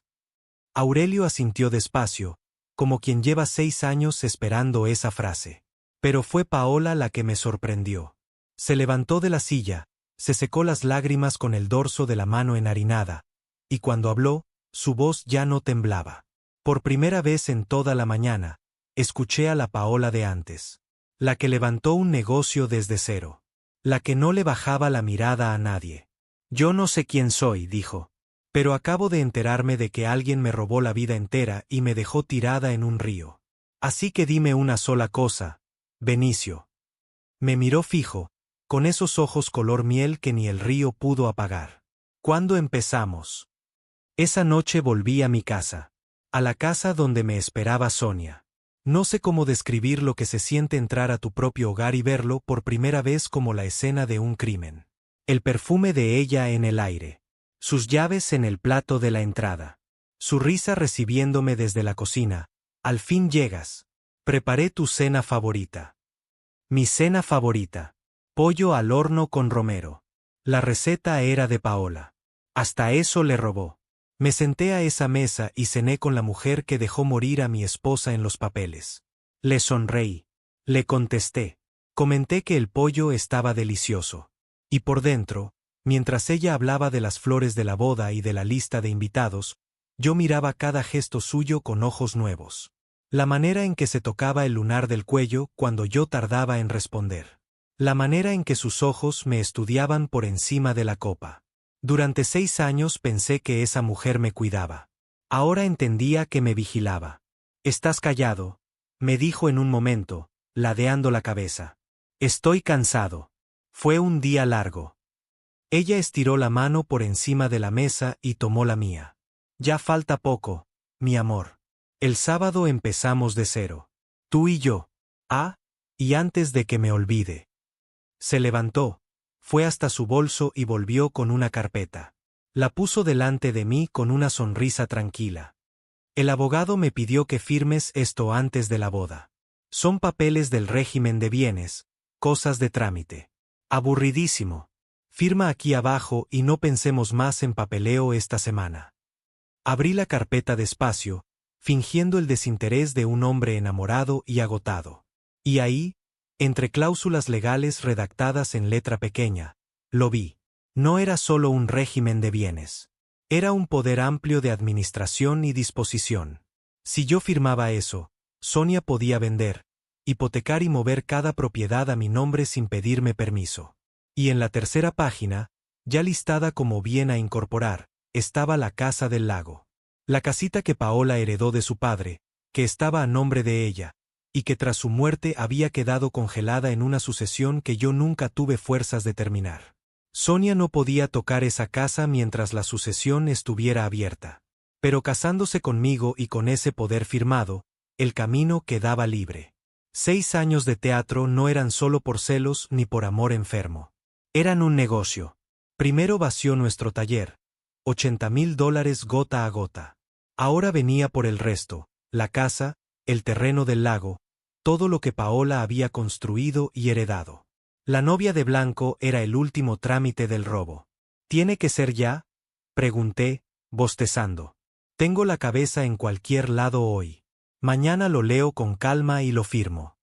Aurelio asintió despacio, como quien lleva 6 años esperando esa frase. Pero fue Paola la que me sorprendió. Se levantó de la silla, se secó las lágrimas con el dorso de la mano enharinada, y cuando habló, su voz ya no temblaba. Por primera vez en toda la mañana, escuché a la Paola de antes. La que levantó un negocio desde cero. La que no le bajaba la mirada a nadie. Yo no sé quién soy, dijo. Pero acabo de enterarme de que alguien me robó la vida entera y me dejó tirada en un río. Así que dime una sola cosa, Benicio. Me miró fijo, con esos ojos color miel que ni el río pudo apagar. ¿Cuándo empezamos? Esa noche volví a mi casa. A la casa donde me esperaba Sonia. No sé cómo describir lo que se siente entrar a tu propio hogar y verlo por primera vez como la escena de un crimen. El perfume de ella en el aire. Sus llaves en el plato de la entrada. Su risa recibiéndome desde la cocina. Al fin llegas. Preparé tu cena favorita. Mi cena favorita. Pollo al horno con romero. La receta era de Paola. Hasta eso le robó. Me senté a esa mesa y cené con la mujer que dejó morir a mi esposa en los papeles. Le sonreí. Le contesté. Comenté que el pollo estaba delicioso. Y por dentro, mientras ella hablaba de las flores de la boda y de la lista de invitados, yo miraba cada gesto suyo con ojos nuevos. La manera en que se tocaba el lunar del cuello cuando yo tardaba en responder. La manera en que sus ojos me estudiaban por encima de la copa. Durante 6 años pensé que esa mujer me cuidaba. Ahora entendía que me vigilaba. «Estás callado», me dijo en un momento, ladeando la cabeza. «Estoy cansado. Fue un día largo». Ella estiró la mano por encima de la mesa y tomó la mía. «Ya falta poco, mi amor. El sábado empezamos de cero. Tú y yo. Ah, y antes de que me olvide. Se levantó, fue hasta su bolso y volvió con una carpeta. La puso delante de mí con una sonrisa tranquila. El abogado me pidió que firmes esto antes de la boda. Son papeles del régimen de bienes, cosas de trámite. Aburridísimo. Firma aquí abajo y no pensemos más en papeleo esta semana. Abrí la carpeta despacio, fingiendo el desinterés de un hombre enamorado y agotado. Y ahí, entre cláusulas legales redactadas en letra pequeña, lo vi. No era solo un régimen de bienes. Era un poder amplio de administración y disposición. Si yo firmaba eso, Sonia podía vender, hipotecar y mover cada propiedad a mi nombre sin pedirme permiso. Y en la tercera página, ya listada como bien a incorporar, estaba la casa del lago. La casita que Paola heredó de su padre, que estaba a nombre de ella, y que tras su muerte había quedado congelada en una sucesión que yo nunca tuve fuerzas de terminar. Sonia no podía tocar esa casa mientras la sucesión estuviera abierta. Pero casándose conmigo y con ese poder firmado, el camino quedaba libre. 6 años de teatro no eran solo por celos ni por amor enfermo. Eran un negocio. Primero vació nuestro taller, $80,000 gota a gota. Ahora venía por el resto, la casa, el terreno del lago, todo lo que Paola había construido y heredado. La novia de blanco era el último trámite del robo. ¿Tiene que ser ya?, pregunté, bostezando. Tengo la cabeza en cualquier lado hoy. Mañana lo leo con calma y lo firmo.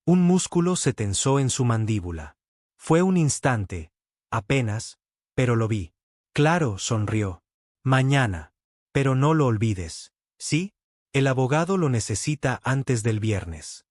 Un músculo se tensó en su mandíbula. Fue un instante, apenas, pero lo vi. Claro, sonrió. Mañana. Pero no lo olvides. ¿Sí? El abogado lo necesita antes del viernes.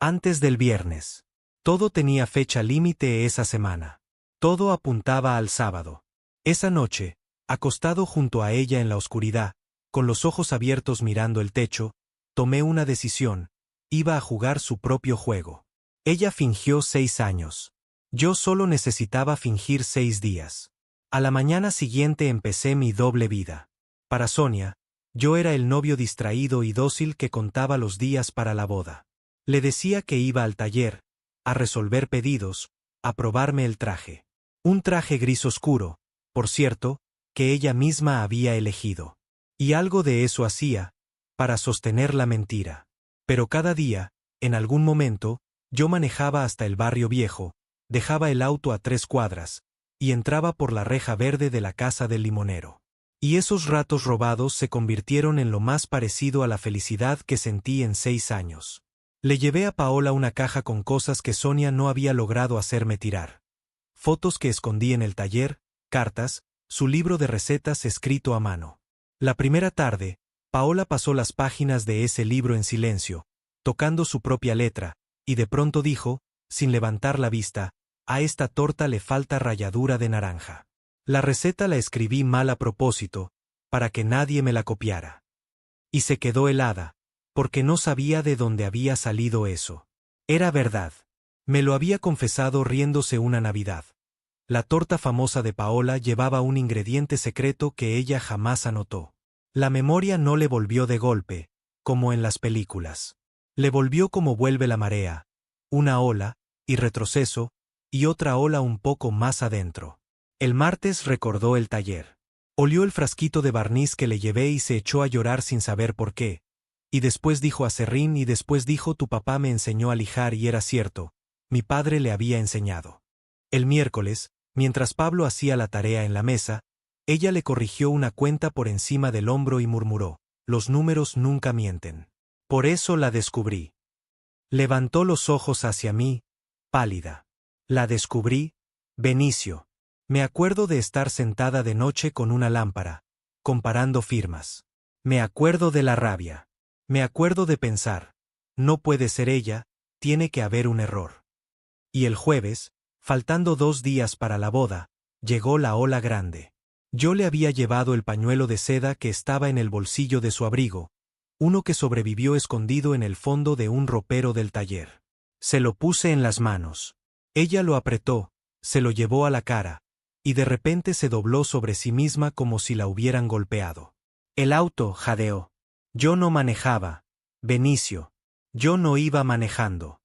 Antes del viernes. Todo tenía fecha límite esa semana. Todo apuntaba al sábado. Esa noche, acostado junto a ella en la oscuridad, con los ojos abiertos mirando el techo, tomé una decisión. Iba a jugar su propio juego. Ella fingió 6 años. Yo solo necesitaba fingir 6 días. A la mañana siguiente empecé mi doble vida. Para Sonia, yo era el novio distraído y dócil que contaba los días para la boda. Le decía que iba al taller, a resolver pedidos, a probarme el traje. Un traje gris oscuro, por cierto, que ella misma había elegido. Y algo de eso hacía, para sostener la mentira. Pero cada día, en algún momento, yo manejaba hasta el barrio viejo, dejaba el auto a 3 cuadras, y entraba por la reja verde de la casa del limonero. Y esos ratos robados se convirtieron en lo más parecido a la felicidad que sentí en 6 años. Le llevé a Paola una caja con cosas que Sonia no había logrado hacerme tirar. Fotos que escondí en el taller, cartas, su libro de recetas escrito a mano. La primera tarde, Paola pasó las páginas de ese libro en silencio, tocando su propia letra, y de pronto dijo, sin levantar la vista, a esta torta le falta ralladura de naranja. La receta la escribí mal a propósito, para que nadie me la copiara. Y se quedó helada, porque no sabía de dónde había salido eso. Era verdad. Me lo había confesado riéndose una Navidad. La torta famosa de Paola llevaba un ingrediente secreto que ella jamás anotó. La memoria no le volvió de golpe, como en las películas. Le volvió como vuelve la marea, una ola, y retroceso, y otra ola un poco más adentro. El martes recordó el taller. Olió el frasquito de barniz que le llevé y se echó a llorar sin saber por qué. Y después dijo a Serrín y después dijo tu papá me enseñó a lijar y era cierto, mi padre le había enseñado. El miércoles, mientras Pablo hacía la tarea en la mesa, ella le corrigió una cuenta por encima del hombro y murmuró, los números nunca mienten. Por eso la descubrí. Levantó los ojos hacia mí, pálida. La descubrí, Benicio. Me acuerdo de estar sentada de noche con una lámpara, comparando firmas. Me acuerdo de la rabia. Me acuerdo de pensar, no puede ser ella, tiene que haber un error. Y el jueves, faltando 2 días para la boda, llegó la ola grande. Yo le había llevado el pañuelo de seda que estaba en el bolsillo de su abrigo, uno que sobrevivió escondido en el fondo de un ropero del taller. Se lo puse en las manos. Ella lo apretó, se lo llevó a la cara, y de repente se dobló sobre sí misma como si la hubieran golpeado. El auto jadeó. Yo no manejaba, Benicio. Yo no iba manejando.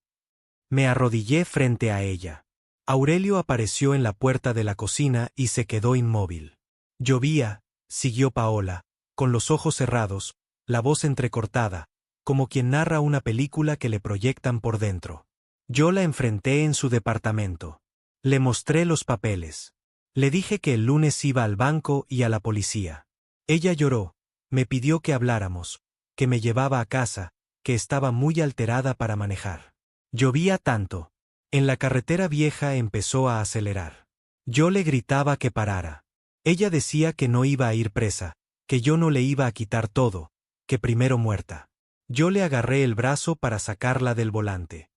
Me arrodillé frente a ella. Aurelio apareció en la puerta de la cocina y se quedó inmóvil. Llovía, siguió Paola, con los ojos cerrados, la voz entrecortada, como quien narra una película que le proyectan por dentro. Yo la enfrenté en su departamento. Le mostré los papeles. Le dije que el lunes iba al banco y a la policía. Ella lloró, me pidió que habláramos, que me llevaba a casa, que estaba muy alterada para manejar. Llovía tanto. En la carretera vieja empezó a acelerar. Yo le gritaba que parara. Ella decía que no iba a ir presa, que yo no le iba a quitar todo, que primero muerta. Yo le agarré el brazo para sacarla del volante.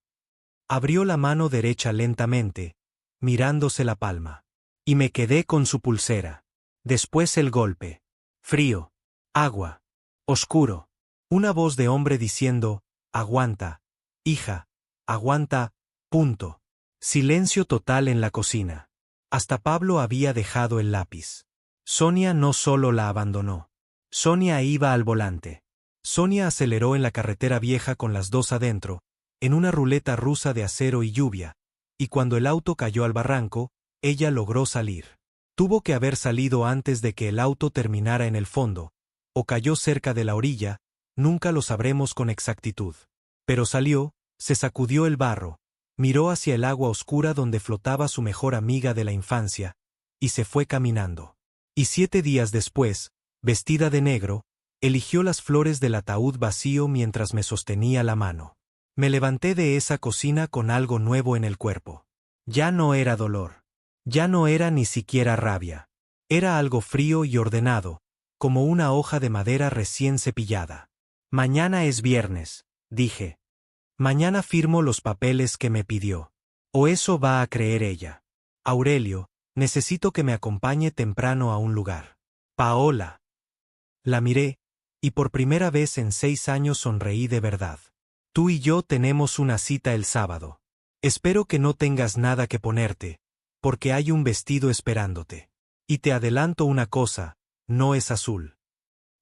Abrió la mano derecha lentamente, mirándose la palma. Y me quedé con su pulsera. Después el golpe. Frío. Agua. Oscuro. Una voz de hombre diciendo, aguanta, hija, aguanta, punto. Silencio total en la cocina. Hasta Pablo había dejado el lápiz. Sonia no solo la abandonó. Sonia iba al volante. Sonia aceleró en la carretera vieja con las dos adentro, en una ruleta rusa de acero y lluvia, y cuando el auto cayó al barranco, ella logró salir. Tuvo que haber salido antes de que el auto terminara en el fondo, o cayó cerca de la orilla, nunca lo sabremos con exactitud. Pero salió, se sacudió el barro, miró hacia el agua oscura donde flotaba su mejor amiga de la infancia, y se fue caminando. Y 7 días después, vestida de negro, eligió las flores del ataúd vacío mientras me sostenía la mano. Me levanté de esa cocina con algo nuevo en el cuerpo. Ya no era dolor. Ya no era ni siquiera rabia. Era algo frío y ordenado, como una hoja de madera recién cepillada. Mañana es viernes, dije. Mañana firmo los papeles que me pidió. O eso va a creer ella. Aurelio, necesito que me acompañe temprano a un lugar. Paola. La miré, y por primera vez en 6 años sonreí de verdad. Tú y yo tenemos una cita el sábado. Espero que no tengas nada que ponerte, porque hay un vestido esperándote. Y te adelanto una cosa, no es azul.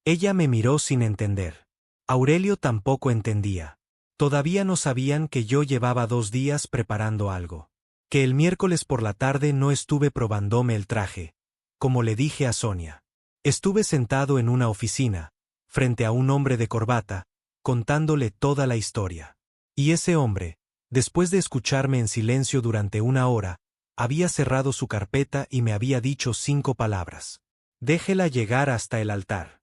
Ella me miró sin entender. Aurelio tampoco entendía. Todavía no sabían que yo llevaba 2 días preparando algo. Que el miércoles por la tarde no estuve probándome el traje, como le dije a Sonia. Estuve sentado en una oficina, frente a un hombre de corbata, contándole toda la historia. Y ese hombre, después de escucharme en silencio durante 1 hora, había cerrado su carpeta y me había dicho 5 palabras. Déjela llegar hasta el altar.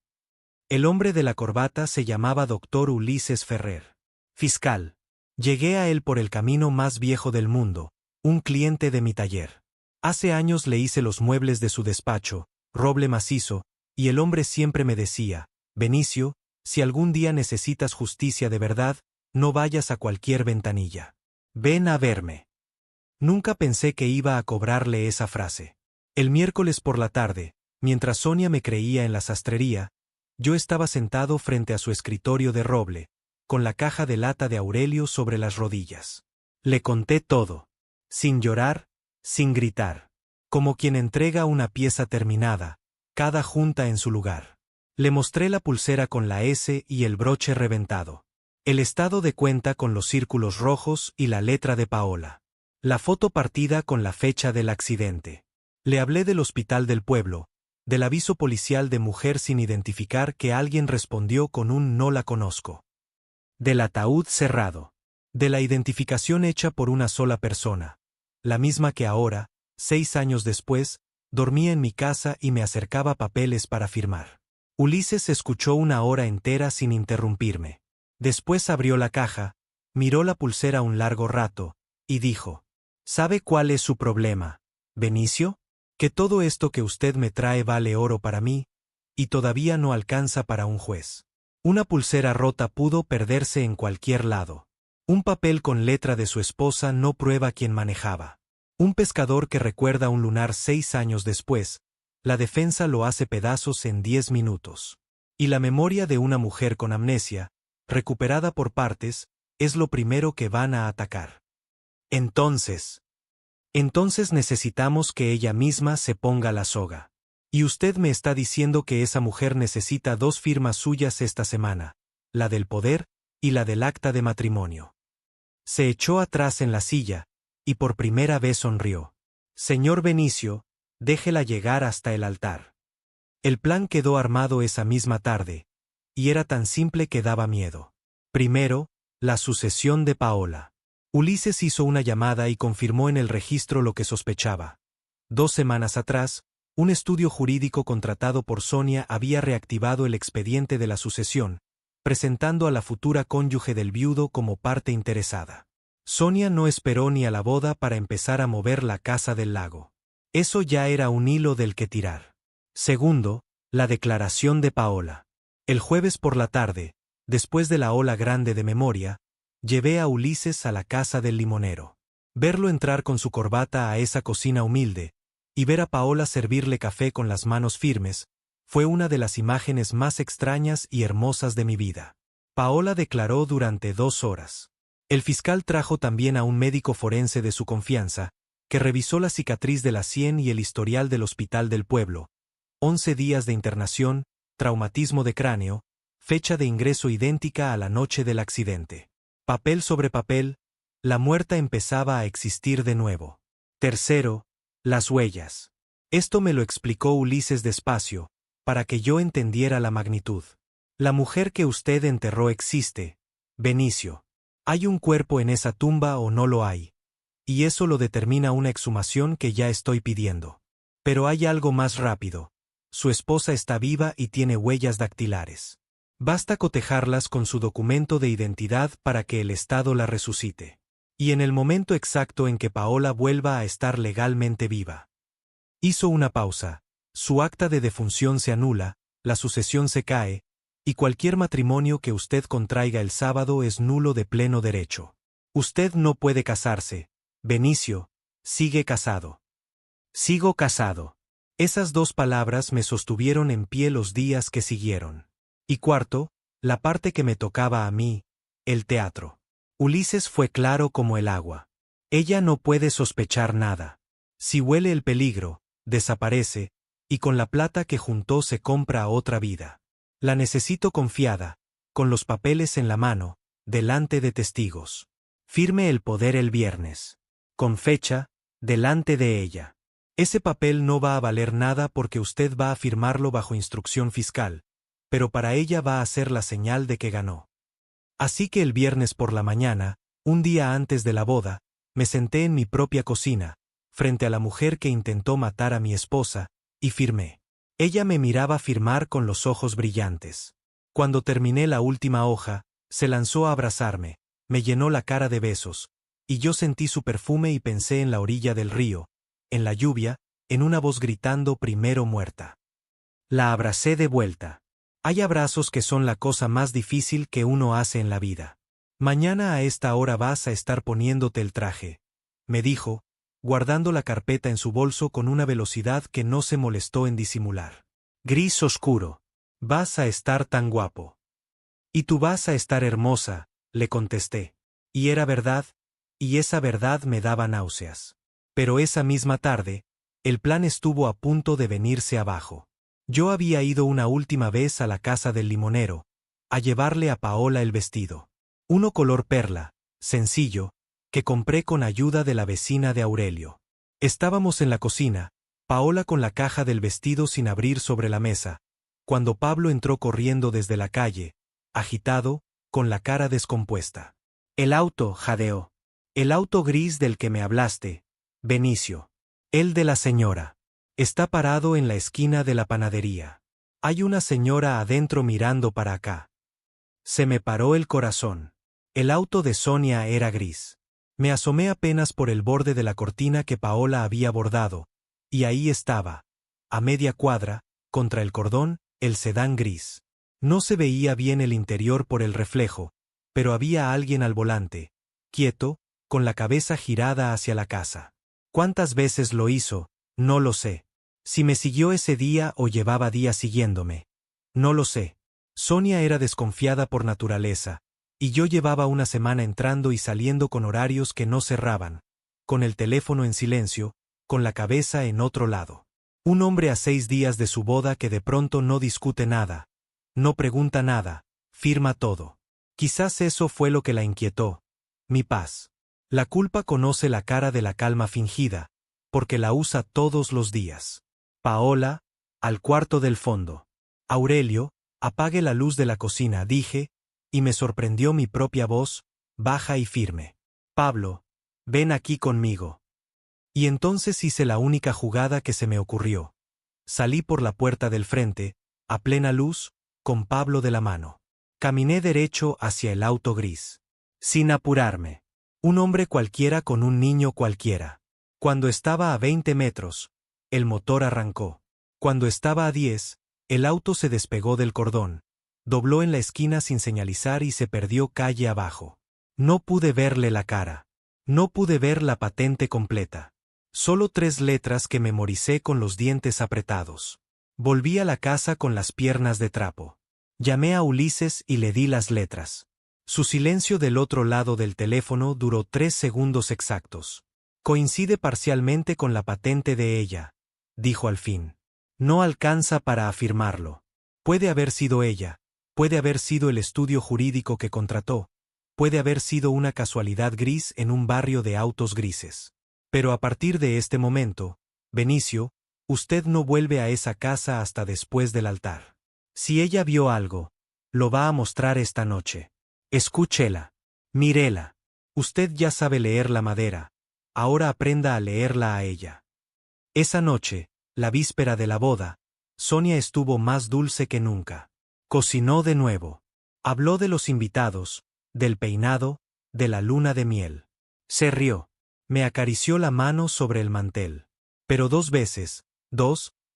El hombre de la corbata se llamaba Dr. Ulises Ferrer. Fiscal. Llegué a él por el camino más viejo del mundo, un cliente de mi taller. Hace años le hice los muebles de su despacho, roble macizo, y el hombre siempre me decía, Benicio, si algún día necesitas justicia de verdad, no vayas a cualquier ventanilla. Ven a verme. Nunca pensé que iba a cobrarle esa frase. El miércoles por la tarde, mientras Sonia me creía en la sastrería, yo estaba sentado frente a su escritorio de roble, con la caja de lata de Aurelio sobre las rodillas. Le conté todo, sin llorar, sin gritar, como quien entrega una pieza terminada, cada junta en su lugar. Le mostré la pulsera con la S y el broche reventado. El estado de cuenta con los círculos rojos y la letra de Paola. La foto partida con la fecha del accidente. Le hablé del hospital del pueblo, del aviso policial de mujer sin identificar que alguien respondió con un no la conozco. Del ataúd cerrado. De la identificación hecha por una sola persona. La misma que ahora, 6 años después, dormía en mi casa y me acercaba papeles para firmar. Ulises escuchó 1 hora entera sin interrumpirme. Después abrió la caja, miró la pulsera un largo rato, y dijo, ¿sabe cuál es su problema, Benicio? Que todo esto que usted me trae vale oro para mí, y todavía no alcanza para un juez. Una pulsera rota pudo perderse en cualquier lado. Un papel con letra de su esposa no prueba quién manejaba. Un pescador que recuerda un lunar 6 años después, la defensa lo hace pedazos en 10 minutos. Y la memoria de una mujer con amnesia, recuperada por partes, es lo primero que van a atacar. Entonces necesitamos que ella misma se ponga la soga. Y usted me está diciendo que esa mujer necesita 2 firmas suyas esta semana, la del poder y la del acta de matrimonio. Se echó atrás en la silla, y por primera vez sonrió. Señor Benicio, déjela llegar hasta el altar. El plan quedó armado esa misma tarde, y era tan simple que daba miedo. Primero, la sucesión de Paola. Ulises hizo una llamada y confirmó en el registro lo que sospechaba. 2 semanas atrás, un estudio jurídico contratado por Sonia había reactivado el expediente de la sucesión, presentando a la futura cónyuge del viudo como parte interesada. Sonia no esperó ni a la boda para empezar a mover la casa del lago. Eso ya era un hilo del que tirar. Segundo, la declaración de Paola. El jueves por la tarde, después de la ola grande de memoria, llevé a Ulises a la casa del limonero. Verlo entrar con su corbata a esa cocina humilde, y ver a Paola servirle café con las manos firmes, fue una de las imágenes más extrañas y hermosas de mi vida. Paola declaró durante 2 horas. El fiscal trajo también a un médico forense de su confianza, que revisó la cicatriz de la sien y el historial del hospital del pueblo. 11 días de internación, traumatismo de cráneo, fecha de ingreso idéntica a la noche del accidente. Papel sobre papel, la muerta empezaba a existir de nuevo. Tercero, las huellas. Esto me lo explicó Ulises despacio, para que yo entendiera la magnitud. La mujer que usted enterró existe, Benicio. ¿Hay un cuerpo en esa tumba o no lo hay? Y eso lo determina una exhumación que ya estoy pidiendo. Pero hay algo más rápido. Su esposa está viva y tiene huellas dactilares. Basta cotejarlas con su documento de identidad para que el Estado la resucite. Y en el momento exacto en que Paola vuelva a estar legalmente viva. Hizo una pausa. Su acta de defunción se anula, la sucesión se cae, y cualquier matrimonio que usted contraiga el sábado es nulo de pleno derecho. Usted no puede casarse, Benicio, sigue casado. Sigo casado. Esas 2 palabras me sostuvieron en pie los días que siguieron. Y cuarto, la parte que me tocaba a mí, el teatro. Ulises fue claro como el agua. Ella no puede sospechar nada. Si huele el peligro, desaparece, y con la plata que juntó se compra otra vida. La necesito confiada, con los papeles en la mano, delante de testigos. Firme el poder el viernes. Con fecha, delante de ella. Ese papel no va a valer nada porque usted va a firmarlo bajo instrucción fiscal, pero para ella va a ser la señal de que ganó. Así que el viernes por la mañana, un día antes de la boda, me senté en mi propia cocina, frente a la mujer que intentó matar a mi esposa, y firmé. Ella me miraba firmar con los ojos brillantes. Cuando terminé la última hoja, se lanzó a abrazarme, me llenó la cara de besos, y yo sentí su perfume y pensé en la orilla del río, en la lluvia, en una voz gritando primero muerta. La abracé de vuelta. Hay abrazos que son la cosa más difícil que uno hace en la vida. Mañana a esta hora vas a estar poniéndote el traje, me dijo, guardando la carpeta en su bolso con una velocidad que no se molestó en disimular. Gris oscuro. Vas a estar tan guapo. Y tú vas a estar hermosa, le contesté. Y era verdad, y esa verdad me daba náuseas. Pero esa misma tarde, el plan estuvo a punto de venirse abajo. Yo había ido una última vez a la casa del limonero, a llevarle a Paola el vestido. Uno color perla, sencillo, que compré con ayuda de la vecina de Aurelio. Estábamos en la cocina, Paola con la caja del vestido sin abrir sobre la mesa, cuando Pablo entró corriendo desde la calle, agitado, con la cara descompuesta. El auto, jadeó. El auto gris del que me hablaste, Benicio. El de la señora. Está parado en la esquina de la panadería. Hay una señora adentro mirando para acá. Se me paró el corazón. El auto de Sonia era gris. Me asomé apenas por el borde de la cortina que Paola había bordado, y ahí estaba, a media cuadra, contra el cordón, el sedán gris. No se veía bien el interior por el reflejo, pero había alguien al volante, quieto, con la cabeza girada hacia la casa. ¿Cuántas veces lo hizo? No lo sé. Si me siguió ese día o llevaba días siguiéndome. No lo sé. Sonia era desconfiada por naturaleza, y yo llevaba una semana entrando y saliendo con horarios que no cerraban, con el teléfono en silencio, con la cabeza en otro lado. Un hombre a 6 días de su boda que de pronto no discute nada, no pregunta nada, firma todo. Quizás eso fue lo que la inquietó. Mi paz. La culpa conoce la cara de la calma fingida, porque la usa todos los días. Paola, al cuarto del fondo. Aurelio, apague la luz de la cocina, dije, y me sorprendió mi propia voz, baja y firme. Pablo, ven aquí conmigo. Y entonces hice la única jugada que se me ocurrió. Salí por la puerta del frente, a plena luz, con Pablo de la mano. Caminé derecho hacia el auto gris. Sin apurarme. Un hombre cualquiera con un niño cualquiera. Cuando estaba a 20 metros, el motor arrancó. Cuando estaba a 10, el auto se despegó del cordón, dobló en la esquina sin señalizar y se perdió calle abajo. No pude verle la cara. No pude ver la patente completa. Solo 3 letras que memoricé con los dientes apretados. Volví a la casa con las piernas de trapo. Llamé a Ulises y le di las letras. Su silencio del otro lado del teléfono duró 3 segundos exactos. Coincide parcialmente con la patente de ella, dijo al fin. No alcanza para afirmarlo. Puede haber sido ella, puede haber sido el estudio jurídico que contrató, puede haber sido una casualidad gris en un barrio de autos grises. Pero a partir de este momento, Benicio, usted no vuelve a esa casa hasta después del altar. Si ella vio algo, lo va a mostrar esta noche. Escúchela. Mírela. Usted ya sabe leer la madera, ahora aprenda a leerla a ella. Esa noche, la víspera de la boda, Sonia estuvo más dulce que nunca. Cocinó de nuevo. Habló de los invitados, del peinado, de la luna de miel. Se rió. Me acarició la mano sobre el mantel. Pero 2 veces,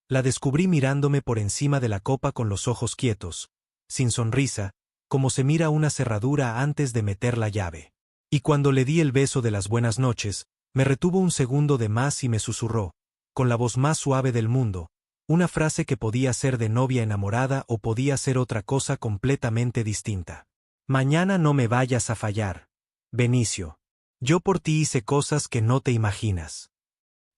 la descubrí mirándome por encima de la copa con los ojos quietos, sin sonrisa, como se mira una cerradura antes de meter la llave. Y cuando le di el beso de las buenas noches, me retuvo un segundo de más y me susurró, con la voz más suave del mundo, una frase que podía ser de novia enamorada o podía ser otra cosa completamente distinta. Mañana no me vayas a fallar, Benicio. Yo por ti hice cosas que no te imaginas.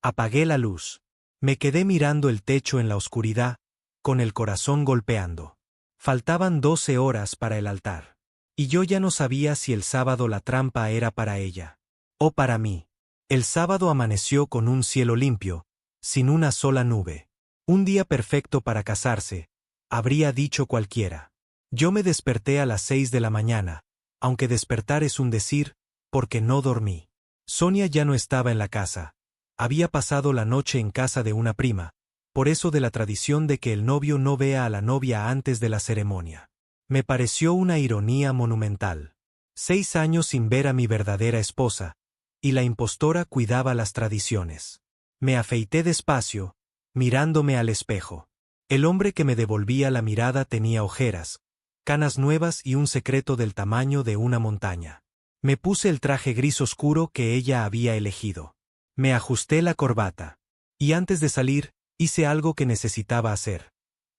Apagué la luz. Me quedé mirando el techo en la oscuridad, con el corazón golpeando. Faltaban 12 horas para el altar. Y yo ya no sabía si el sábado la trampa era para ella o para mí. El sábado amaneció con un cielo limpio, sin una sola nube. Un día perfecto para casarse, habría dicho cualquiera. Yo me desperté a las 6 de la mañana, aunque despertar es un decir, porque no dormí. Sonia ya no estaba en la casa. Había pasado la noche en casa de una prima, por eso de la tradición de que el novio no vea a la novia antes de la ceremonia. Me pareció una ironía monumental. 6 años sin ver a mi verdadera esposa, y la impostora cuidaba las tradiciones. Me afeité despacio, mirándome al espejo. El hombre que me devolvía la mirada tenía ojeras, canas nuevas y un secreto del tamaño de una montaña. Me puse el traje gris oscuro que ella había elegido. Me ajusté la corbata. Y antes de salir, hice algo que necesitaba hacer.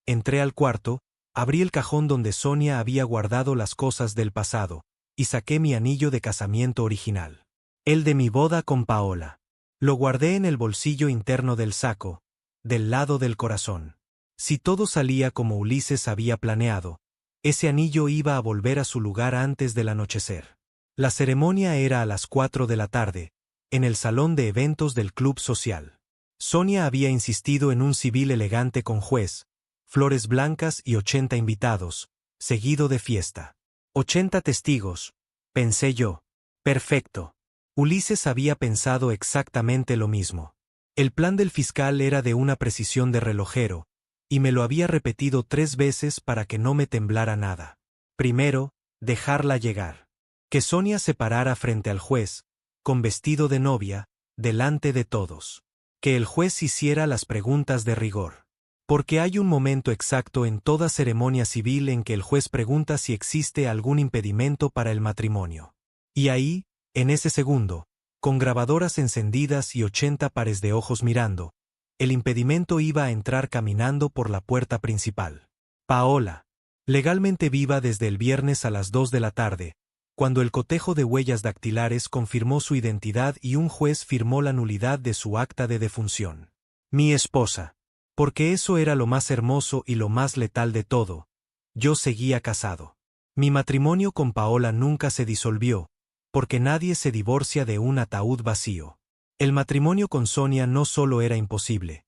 Entré al cuarto, abrí el cajón donde Sonia había guardado las cosas del pasado, y saqué mi anillo de casamiento original. El de mi boda con Paola. Lo guardé en el bolsillo interno del saco, del lado del corazón. Si todo salía como Ulises había planeado, ese anillo iba a volver a su lugar antes del anochecer. La ceremonia era a las 4 de la tarde, en el salón de eventos del club social. Sonia había insistido en un civil elegante con juez, flores blancas y 80 invitados, seguido de fiesta. 80 testigos, pensé yo. Perfecto. Ulises había pensado exactamente lo mismo. El plan del fiscal era de una precisión de relojero, y me lo había repetido 3 veces para que no me temblara nada. Primero, dejarla llegar. Que Sonia se parara frente al juez, con vestido de novia, delante de todos. Que el juez hiciera las preguntas de rigor. Porque hay un momento exacto en toda ceremonia civil en que el juez pregunta si existe algún impedimento para el matrimonio. Y ahí, en ese segundo, con grabadoras encendidas y 80 pares de ojos mirando, el impedimento iba a entrar caminando por la puerta principal. Paola, legalmente viva desde el viernes a las 2 de la tarde, cuando el cotejo de huellas dactilares confirmó su identidad y un juez firmó la nulidad de su acta de defunción. Mi esposa. Porque eso era lo más hermoso y lo más letal de todo. Yo seguía casado. Mi matrimonio con Paola nunca se disolvió, porque nadie se divorcia de un ataúd vacío. El matrimonio con Sonia no solo era imposible.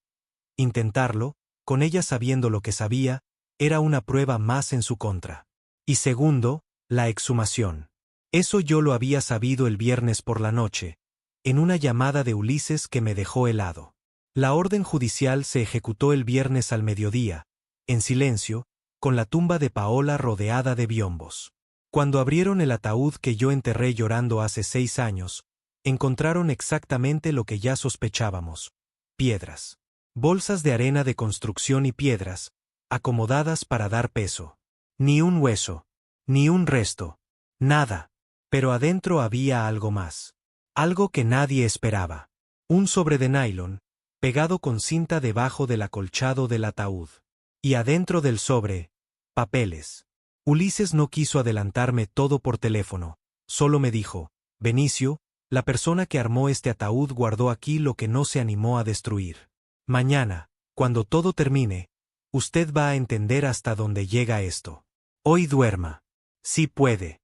Intentarlo, con ella sabiendo lo que sabía, era una prueba más en su contra. Y segundo, la exhumación. Eso yo lo había sabido el viernes por la noche, en una llamada de Ulises que me dejó helado. La orden judicial se ejecutó el viernes al mediodía, en silencio, con la tumba de Paola rodeada de biombos. Cuando abrieron el ataúd que yo enterré llorando hace 6 años, encontraron exactamente lo que ya sospechábamos: piedras. Bolsas de arena de construcción y piedras, acomodadas para dar peso. Ni un hueso, ni un resto, nada. Pero adentro había algo más. Algo que nadie esperaba. Un sobre de nylon, pegado con cinta debajo del acolchado del ataúd. Y adentro del sobre, papeles. Ulises no quiso adelantarme todo por teléfono, solo me dijo: Benicio, la persona que armó este ataúd guardó aquí lo que no se animó a destruir. Mañana, cuando todo termine, usted va a entender hasta dónde llega esto. Hoy duerma. Sí puede.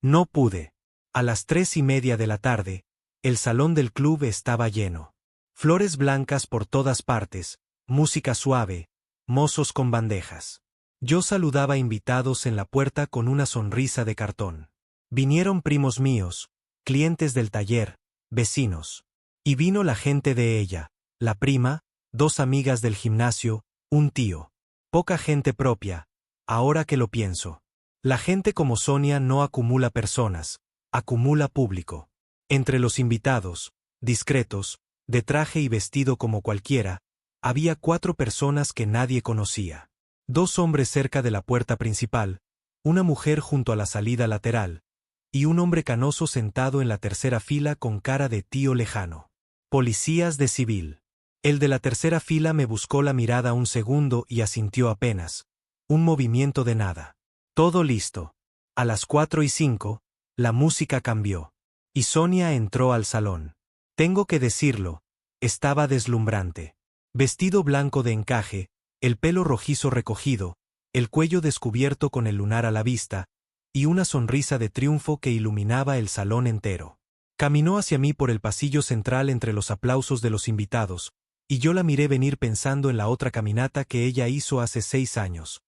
No pude. A las 3:30 de la tarde, el salón del club estaba lleno. Flores blancas por todas partes, música suave, mozos con bandejas. Yo saludaba invitados en la puerta con una sonrisa de cartón. Vinieron primos míos, clientes del taller, vecinos. Y vino la gente de ella, la prima, 2 amigas del gimnasio, un tío. Poca gente propia, ahora que lo pienso. La gente como Sonia no acumula personas, acumula público. Entre los invitados, discretos, de traje y vestido como cualquiera, había 4 personas que nadie conocía. 2 hombres cerca de la puerta principal, una mujer junto a la salida lateral, y un hombre canoso sentado en la tercera fila con cara de tío lejano. Policías de civil. El de la tercera fila me buscó la mirada un segundo y asintió apenas. Un movimiento de nada. Todo listo. A las 4:05, la música cambió. Y Sonia entró al salón. Tengo que decirlo, estaba deslumbrante. Vestido blanco de encaje, el pelo rojizo recogido, el cuello descubierto con el lunar a la vista, y una sonrisa de triunfo que iluminaba el salón entero. Caminó hacia mí por el pasillo central entre los aplausos de los invitados, y yo la miré venir pensando en la otra caminata que ella hizo hace 6 años.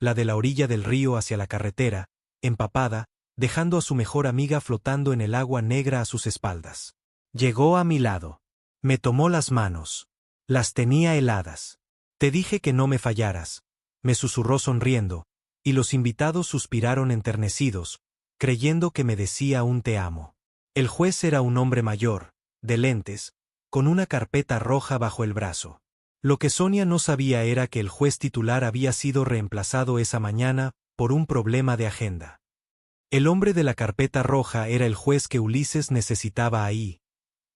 La de la orilla del río hacia la carretera, empapada, dejando a su mejor amiga flotando en el agua negra a sus espaldas. Llegó a mi lado. Me tomó las manos. Las tenía heladas. Te dije que no me fallaras, me susurró sonriendo, y los invitados suspiraron enternecidos, creyendo que me decía un te amo. El juez era un hombre mayor, de lentes, con una carpeta roja bajo el brazo. Lo que Sonia no sabía era que el juez titular había sido reemplazado esa mañana por un problema de agenda. El hombre de la carpeta roja era el juez que Ulises necesitaba ahí,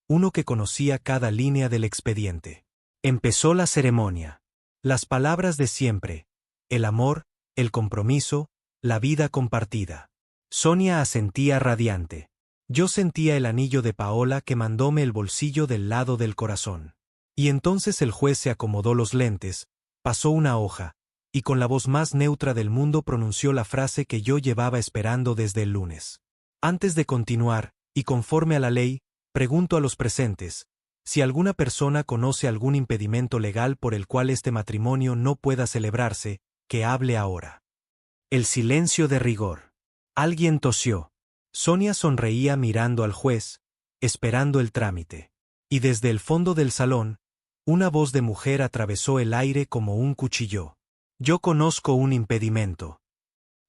uno que conocía cada línea del expediente. Empezó la ceremonia. Las palabras de siempre: el amor, el compromiso, la vida compartida. Sonia asentía radiante. Yo sentía el anillo de Paola quemándome el bolsillo del lado del corazón. Y entonces el juez se acomodó los lentes, pasó una hoja, y con la voz más neutra del mundo pronunció la frase que yo llevaba esperando desde el lunes. Antes de continuar, y conforme a la ley, pregunto a los presentes, si alguna persona conoce algún impedimento legal por el cual este matrimonio no pueda celebrarse, que hable ahora. El silencio de rigor. Alguien tosió. Sonia sonreía mirando al juez, esperando el trámite. Y desde el fondo del salón, una voz de mujer atravesó el aire como un cuchillo. Yo conozco un impedimento.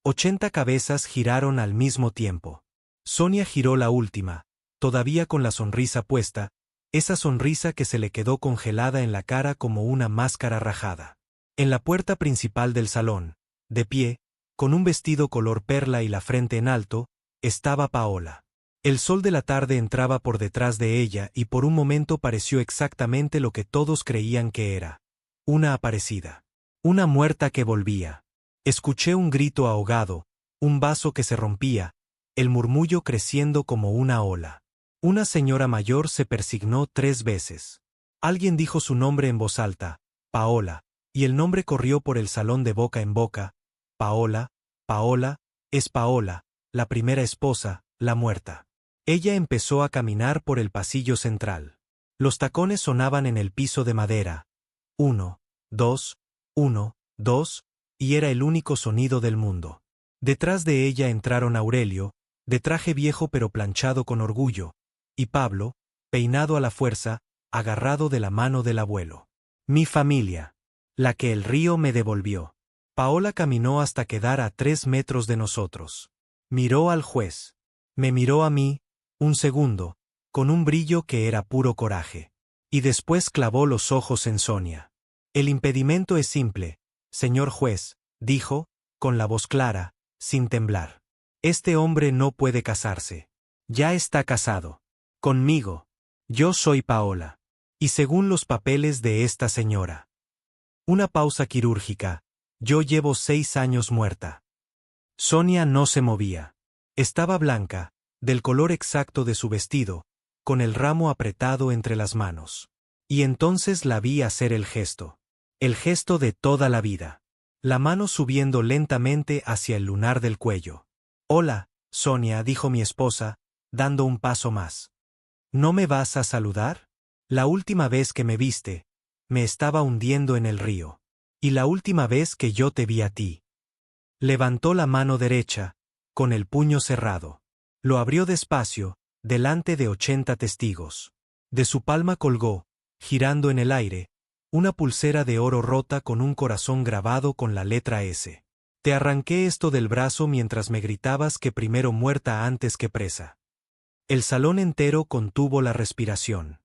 80 cabezas giraron al mismo tiempo. Sonia giró la última, todavía con la sonrisa puesta, esa sonrisa que se le quedó congelada en la cara como una máscara rajada. En la puerta principal del salón, de pie, con un vestido color perla y la frente en alto, estaba Paola. El sol de la tarde entraba por detrás de ella y por un momento pareció exactamente lo que todos creían que era: una aparecida. Una muerta que volvía. Escuché un grito ahogado, un vaso que se rompía, el murmullo creciendo como una ola. Una señora mayor se persignó 3 veces. Alguien dijo su nombre en voz alta: Paola, y el nombre corrió por el salón de boca en boca: Paola, Paola, es Paola, la primera esposa, la muerta. Ella empezó a caminar por el pasillo central. Los tacones sonaban en el piso de madera. 1, 2, 1, 2, y era el único sonido del mundo. Detrás de ella entraron Aurelio, de traje viejo pero planchado con orgullo, y Pablo, peinado a la fuerza, agarrado de la mano del abuelo. Mi familia. La que el río me devolvió. Paola caminó hasta quedar a 3 metros de nosotros. Miró al juez. Me miró a mí, un segundo, con un brillo que era puro coraje. Y después clavó los ojos en Sonia. El impedimento es simple, señor juez, dijo, con la voz clara, sin temblar. Este hombre no puede casarse. Ya está casado. Conmigo. Yo soy Paola. Y según los papeles de esta señora. Una pausa quirúrgica. Yo llevo 6 años muerta. Sonia no se movía. Estaba blanca, del color exacto de su vestido, con el ramo apretado entre las manos. Y entonces la vi hacer el gesto. El gesto de toda la vida. La mano subiendo lentamente hacia el lunar del cuello. Hola, Sonia, dijo mi esposa, dando un paso más. ¿No me vas a saludar? La última vez que me viste, me estaba hundiendo en el río. Y la última vez que yo te vi a ti. Levantó la mano derecha, con el puño cerrado. Lo abrió despacio, delante de 80 testigos. De su palma colgó, girando en el aire, una pulsera de oro rota con un corazón grabado con la letra S. Te arranqué esto del brazo mientras me gritabas que primero muerta antes que presa. El salón entero contuvo la respiración.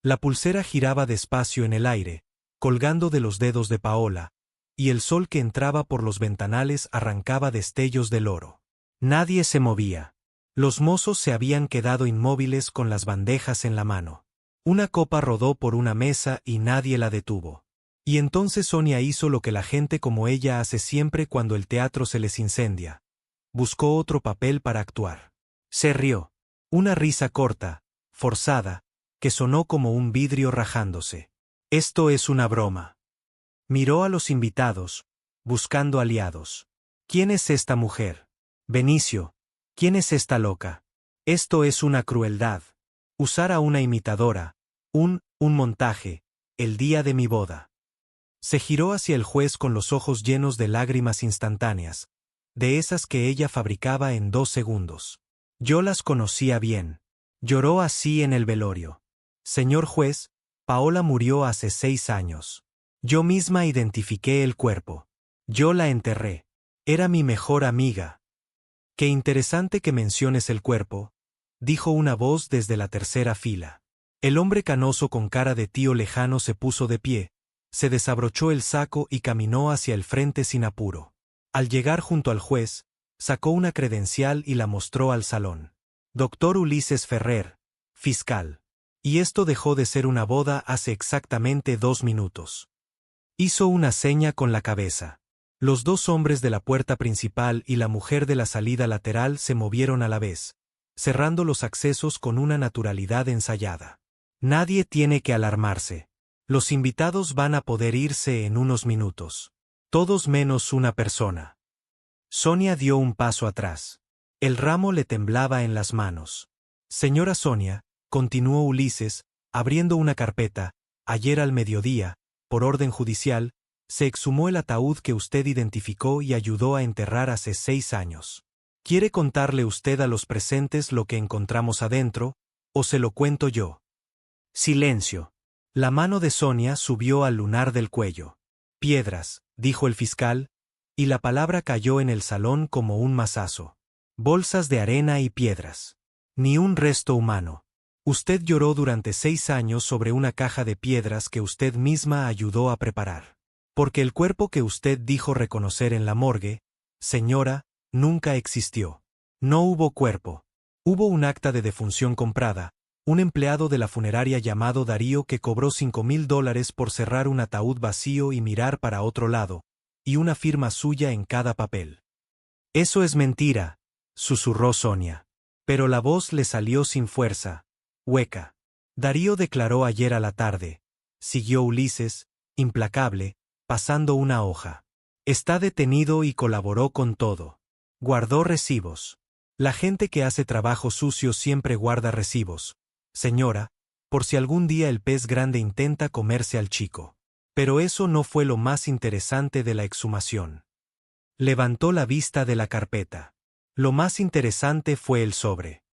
La pulsera giraba despacio en el aire, colgando de los dedos de Paola, y el sol que entraba por los ventanales arrancaba destellos del oro. Nadie se movía. Los mozos se habían quedado inmóviles con las bandejas en la mano. Una copa rodó por una mesa y nadie la detuvo. Y entonces Sonia hizo lo que la gente como ella hace siempre cuando el teatro se les incendia. Buscó otro papel para actuar. Se rió. Una risa corta, forzada, que sonó como un vidrio rajándose. Esto es una broma. Miró a los invitados, buscando aliados. ¿Quién es esta mujer? Benicio. ¿Quién es esta loca? Esto es una crueldad. Usar a una imitadora. Un montaje. El día de mi boda. Se giró hacia el juez con los ojos llenos de lágrimas instantáneas, de esas que ella fabricaba en 2 segundos. Yo las conocía bien. Lloró así en el velorio. Señor juez, Paola murió hace 6 años. Yo misma identifiqué el cuerpo. Yo la enterré. Era mi mejor amiga. Qué interesante que menciones el cuerpo, dijo una voz desde la tercera fila. El hombre canoso con cara de tío lejano se puso de pie, se desabrochó el saco y caminó hacia el frente sin apuro. Al llegar junto al juez, sacó una credencial y la mostró al salón. Doctor Ulises Ferrer, fiscal. Y esto dejó de ser una boda hace exactamente 2 minutos. Hizo una seña con la cabeza. Los 2 hombres de la puerta principal y la mujer de la salida lateral se movieron a la vez, cerrando los accesos con una naturalidad ensayada. Nadie tiene que alarmarse. Los invitados van a poder irse en unos minutos. Todos menos una persona. Sonia dio un paso atrás. El ramo le temblaba en las manos. Señora Sonia, continuó Ulises, abriendo una carpeta, ayer al mediodía, por orden judicial, se exhumó el ataúd que usted identificó y ayudó a enterrar hace 6 años. ¿Quiere contarle usted a los presentes lo que encontramos adentro, o se lo cuento yo? Silencio. La mano de Sonia subió al lunar del cuello. Piedras, dijo el fiscal, y la palabra cayó en el salón como un mazazo. Bolsas de arena y piedras. Ni un resto humano. Usted lloró durante 6 años sobre una caja de piedras que usted misma ayudó a preparar. Porque el cuerpo que usted dijo reconocer en la morgue, señora, nunca existió. No hubo cuerpo. Hubo un acta de defunción comprada, un empleado de la funeraria llamado Darío que cobró $5,000 por cerrar un ataúd vacío y mirar para otro lado, y una firma suya en cada papel. Eso es mentira, susurró Sonia. Pero la voz le salió sin fuerza, hueca. Darío declaró ayer a la tarde, siguió Ulises, implacable, pasando una hoja. Está detenido y colaboró con todo. Guardó recibos. La gente que hace trabajo sucio siempre guarda recibos, señora, por si algún día el pez grande intenta comerse al chico. Pero eso no fue lo más interesante de la exhumación. Levantó la vista de la carpeta. Lo más interesante fue el sobre.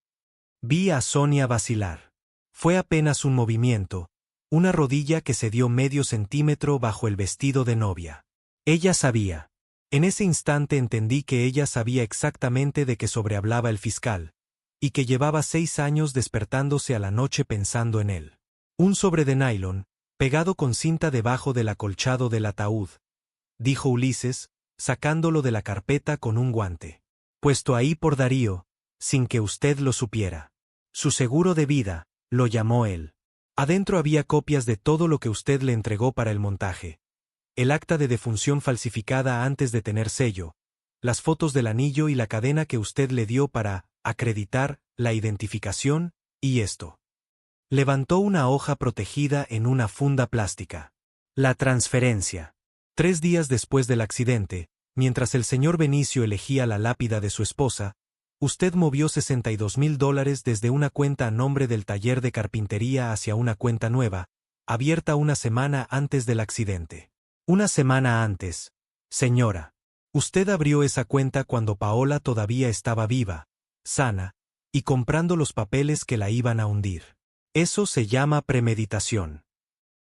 Vi a Sonia vacilar. Fue apenas un movimiento, una rodilla que se dio medio centímetro bajo el vestido de novia. Ella sabía. En ese instante entendí que ella sabía exactamente de qué sobrehablaba el fiscal, y que llevaba 6 años despertándose a la noche pensando en él. Un sobre de nylon, pegado con cinta debajo del acolchado del ataúd, dijo Ulises, sacándolo de la carpeta con un guante. Puesto ahí por Darío, sin que usted lo supiera. Su seguro de vida, lo llamó él. Adentro había copias de todo lo que usted le entregó para el montaje. El acta de defunción falsificada antes de tener sello, las fotos del anillo y la cadena que usted le dio para acreditar la identificación, y esto. Levantó una hoja protegida en una funda plástica. La transferencia. 3 días después del accidente, mientras el señor Benicio elegía la lápida de su esposa, usted movió $62,000 desde una cuenta a nombre del taller de carpintería hacia una cuenta nueva, abierta una semana antes del accidente. Una semana antes, señora. Usted abrió esa cuenta cuando Paola todavía estaba viva, sana, y comprando los papeles que la iban a hundir. Eso se llama premeditación.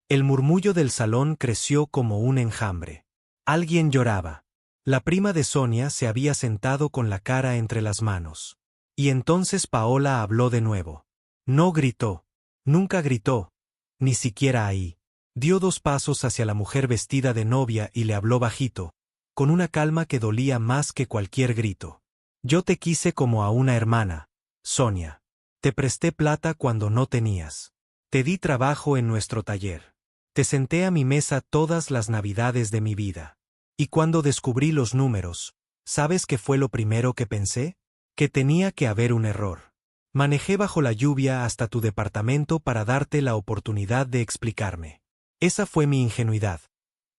El murmullo del salón creció como un enjambre. Alguien lloraba. La prima de Sonia se había sentado con la cara entre las manos. Y entonces Paola habló de nuevo. No gritó. Nunca gritó. Ni siquiera ahí. Dio 2 pasos hacia la mujer vestida de novia y le habló bajito, con una calma que dolía más que cualquier grito. Yo te quise como a una hermana, Sonia. Te presté plata cuando no tenías. Te di trabajo en nuestro taller. Te senté a mi mesa todas las navidades de mi vida. Y cuando descubrí los números, ¿sabes qué fue lo primero que pensé? Que tenía que haber un error. Manejé bajo la lluvia hasta tu departamento para darte la oportunidad de explicarme. Esa fue mi ingenuidad.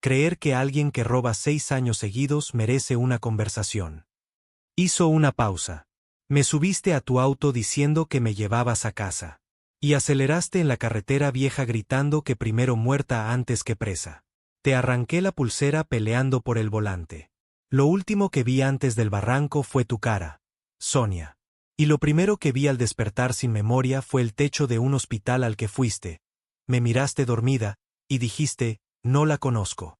Creer que alguien que roba 6 años seguidos merece una conversación. Hizo una pausa. Me subiste a tu auto diciendo que me llevabas a casa. Y aceleraste en la carretera vieja gritando que primero muerta antes que presa. Te arranqué la pulsera peleando por el volante. Lo último que vi antes del barranco fue tu cara, Sonia. Y lo primero que vi al despertar sin memoria fue el techo de un hospital al que fuiste. Me miraste dormida, y dijiste, no la conozco.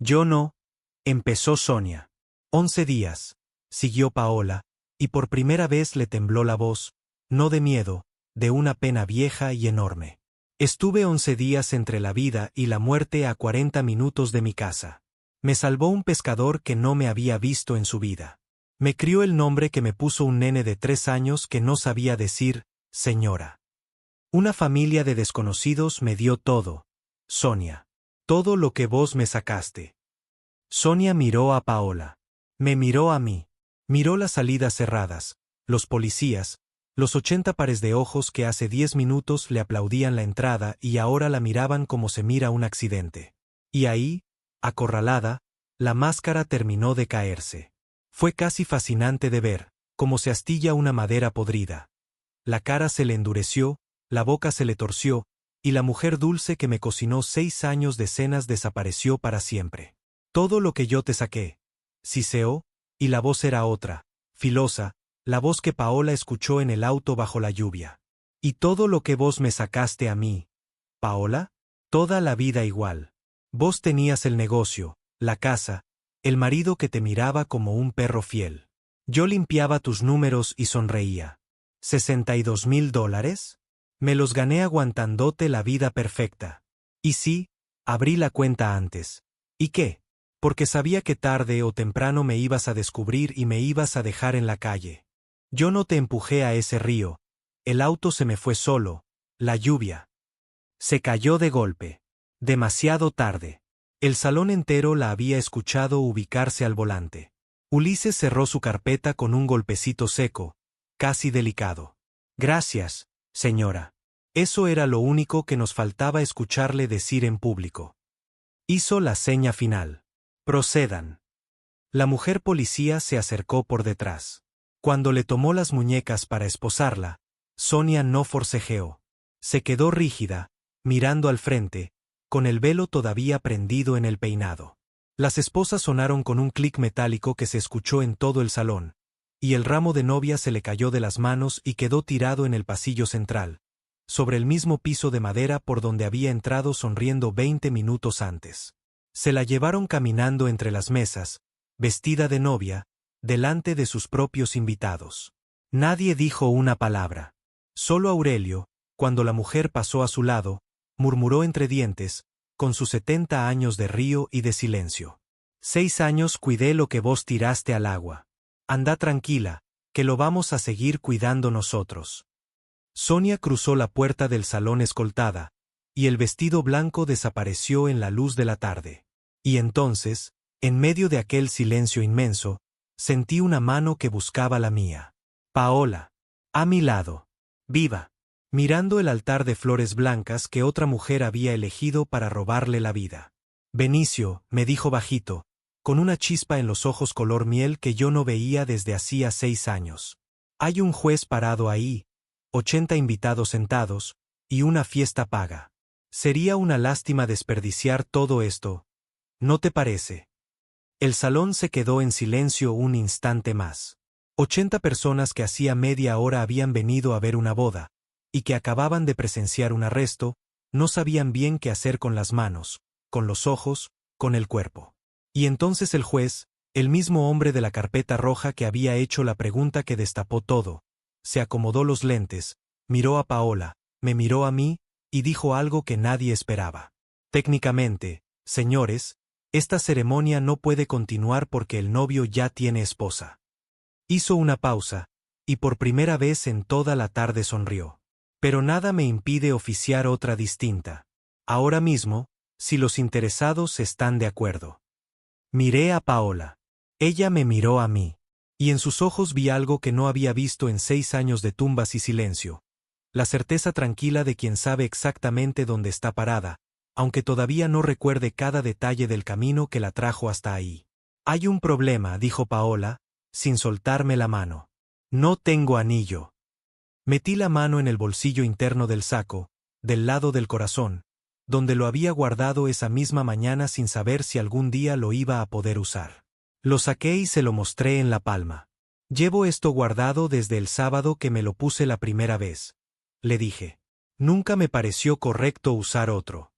Yo no, empezó Sonia. 11 días, siguió Paola, y por primera vez le tembló la voz, no de miedo, de una pena vieja y enorme. Estuve 11 días entre la vida y la muerte a 40 minutos de mi casa. Me salvó un pescador que no me había visto en su vida. Me crió el nombre que me puso un nene de 3 años que no sabía decir, señora. Una familia de desconocidos me dio todo, Sonia. Todo lo que vos me sacaste. Sonia miró a Paola. Me miró a mí. Miró las salidas cerradas, los policías, los 80 pares de ojos que hace 10 minutos le aplaudían la entrada y ahora la miraban como se mira un accidente. Y ahí, acorralada, la máscara terminó de caerse. Fue casi fascinante de ver, como se astilla una madera podrida. La cara se le endureció, la boca se le torció, y la mujer dulce que me cocinó 6 años de cenas desapareció para siempre. Todo lo que yo te saqué. Siseó, y la voz era otra, filosa, la voz que Paola escuchó en el auto bajo la lluvia. Y todo lo que vos me sacaste a mí, Paola, toda la vida igual. Vos tenías el negocio, la casa, el marido que te miraba como un perro fiel. Yo limpiaba tus números y sonreía. $62,000? Me los gané aguantándote la vida perfecta. Y sí, abrí la cuenta antes. ¿Y qué? Porque sabía que tarde o temprano me ibas a descubrir y me ibas a dejar en la calle. Yo no te empujé a ese río. El auto se me fue solo. La lluvia. Se cayó de golpe. Demasiado tarde. El salón entero la había escuchado ubicarse al volante. Ulises cerró su carpeta con un golpecito seco, casi delicado. Gracias, señora. Eso era lo único que nos faltaba escucharle decir en público. Hizo la seña final. Procedan. La mujer policía se acercó por detrás. Cuando le tomó las muñecas para esposarla, Sonia no forcejeó. Se quedó rígida, mirando al frente, con el velo todavía prendido en el peinado. Las esposas sonaron con un clic metálico que se escuchó en todo el salón, y el ramo de novia se le cayó de las manos y quedó tirado en el pasillo central, sobre el mismo piso de madera por donde había entrado sonriendo 20 minutos antes. Se la llevaron caminando entre las mesas, vestida de novia, delante de sus propios invitados. Nadie dijo una palabra. Solo Aurelio, cuando la mujer pasó a su lado, murmuró entre dientes, con sus 70 años de río y de silencio. 6 años cuidé lo que vos tiraste al agua. Anda tranquila, que lo vamos a seguir cuidando nosotros. Sonia cruzó la puerta del salón escoltada, y el vestido blanco desapareció en la luz de la tarde. Y entonces, en medio de aquel silencio inmenso, sentí una mano que buscaba la mía. Paola. A mi lado. Viva. Mirando el altar de flores blancas que otra mujer había elegido para robarle la vida. Benicio, me dijo bajito, con una chispa en los ojos color miel que yo no veía desde hacía 6 años. Hay un juez parado ahí, 80 invitados sentados, y una fiesta paga. Sería una lástima desperdiciar todo esto, ¿no te parece? El salón se quedó en silencio un instante más. 80 personas que hacía media hora habían venido a ver una boda, y que acababan de presenciar un arresto, no sabían bien qué hacer con las manos, con los ojos, con el cuerpo. Y entonces el juez, el mismo hombre de la carpeta roja que había hecho la pregunta que destapó todo, se acomodó los lentes, miró a Paola, me miró a mí, y dijo algo que nadie esperaba. Técnicamente, señores, esta ceremonia no puede continuar porque el novio ya tiene esposa. Hizo una pausa, y por primera vez en toda la tarde sonrió. Pero nada me impide oficiar otra distinta. Ahora mismo, si los interesados están de acuerdo. Miré a Paola. Ella me miró a mí. Y en sus ojos vi algo que no había visto en 6 años de tumbas y silencio. La certeza tranquila de quien sabe exactamente dónde está parada, aunque todavía no recuerde cada detalle del camino que la trajo hasta ahí. Hay un problema, dijo Paola, sin soltarme la mano. No tengo anillo. Metí la mano en el bolsillo interno del saco, del lado del corazón, donde lo había guardado esa misma mañana sin saber si algún día lo iba a poder usar. Lo saqué y se lo mostré en la palma. Llevo esto guardado desde el sábado que me lo puse la primera vez. Le dije. Nunca me pareció correcto usar otro.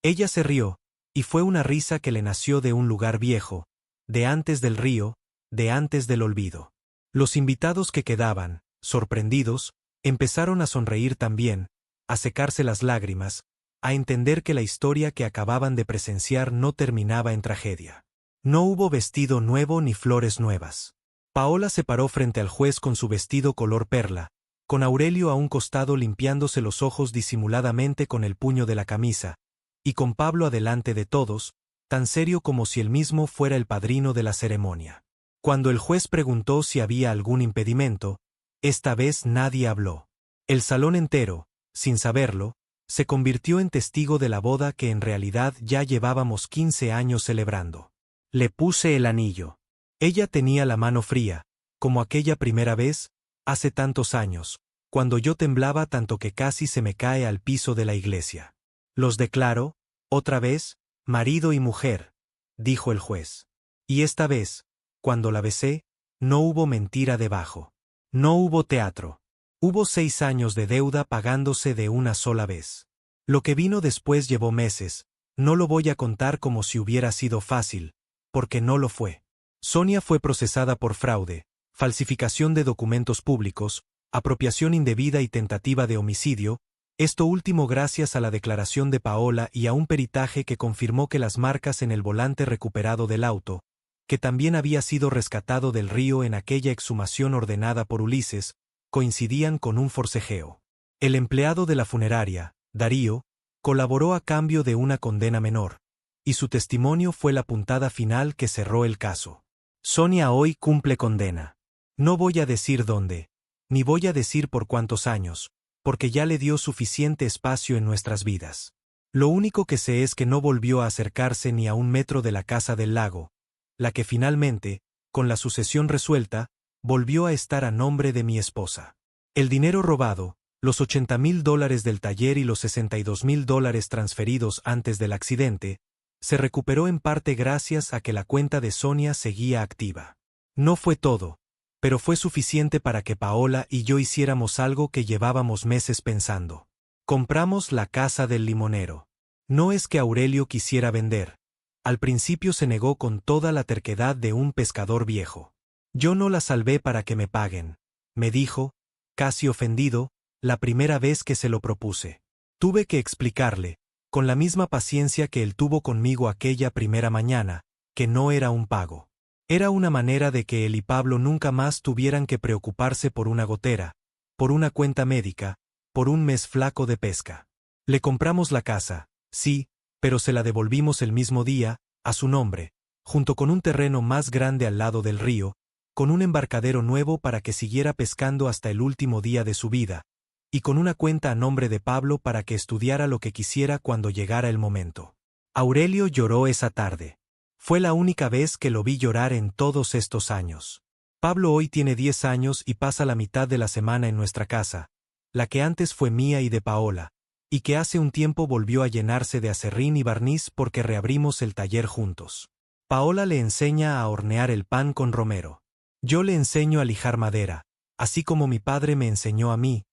Ella se rió, y fue una risa que le nació de un lugar viejo, de antes del río, de antes del olvido. Los invitados que quedaban, sorprendidos, empezaron a sonreír también, a secarse las lágrimas, a entender que la historia que acababan de presenciar no terminaba en tragedia. No hubo vestido nuevo ni flores nuevas. Paola se paró frente al juez con su vestido color perla, con Aurelio a un costado limpiándose los ojos disimuladamente con el puño de la camisa, y con Pablo adelante de todos, tan serio como si él mismo fuera el padrino de la ceremonia. Cuando el juez preguntó si había algún impedimento, esta vez nadie habló. El salón entero, sin saberlo, se convirtió en testigo de la boda que en realidad ya llevábamos 15 años celebrando. Le puse el anillo. Ella tenía la mano fría, como aquella primera vez, hace tantos años, cuando yo temblaba tanto que casi se me cae al piso de la iglesia. Los declaro, otra vez, marido y mujer, dijo el juez. Y esta vez, cuando la besé, no hubo mentira debajo. No hubo teatro. Hubo 6 años de deuda pagándose de una sola vez. Lo que vino después llevó meses, no lo voy a contar como si hubiera sido fácil, porque no lo fue. Sonia fue procesada por fraude, falsificación de documentos públicos, apropiación indebida y tentativa de homicidio, esto último gracias a la declaración de Paola y a un peritaje que confirmó que las marcas en el volante recuperado del auto, que también había sido rescatado del río en aquella exhumación ordenada por Ulises, coincidían con un forcejeo. El empleado de la funeraria, Darío, colaboró a cambio de una condena menor, y su testimonio fue la puntada final que cerró el caso. Sonia hoy cumple condena. No voy a decir dónde, ni voy a decir por cuántos años, porque ya le dio suficiente espacio en nuestras vidas. Lo único que sé es que no volvió a acercarse ni a 1 metro de la casa del lago, la que finalmente, con la sucesión resuelta, volvió a estar a nombre de mi esposa. El dinero robado, los $80,000 del taller y los $62,000 transferidos antes del accidente, se recuperó en parte gracias a que la cuenta de Sonia seguía activa. No fue todo, pero fue suficiente para que Paola y yo hiciéramos algo que llevábamos meses pensando. Compramos la casa del limonero. No es que Aurelio quisiera vender. Al principio se negó con toda la terquedad de un pescador viejo. Yo no la salvé para que me paguen, me dijo, casi ofendido, la primera vez que se lo propuse. Tuve que explicarle, con la misma paciencia que él tuvo conmigo aquella primera mañana, que no era un pago. Era una manera de que él y Pablo nunca más tuvieran que preocuparse por una gotera, por una cuenta médica, por un mes flaco de pesca. Le compramos la casa, sí, pero se la devolvimos el mismo día, a su nombre, junto con un terreno más grande al lado del río, con un embarcadero nuevo para que siguiera pescando hasta el último día de su vida, y con una cuenta a nombre de Pablo para que estudiara lo que quisiera cuando llegara el momento. Aurelio lloró esa tarde. Fue la única vez que lo vi llorar en todos estos años. Pablo hoy tiene 10 años y pasa la mitad de la semana en nuestra casa, la que antes fue mía y de Paola, y que hace un tiempo volvió a llenarse de acerrín y barniz porque reabrimos el taller juntos. Paola le enseña a hornear el pan con romero. Yo le enseño a lijar madera, así como mi padre me enseñó a mí,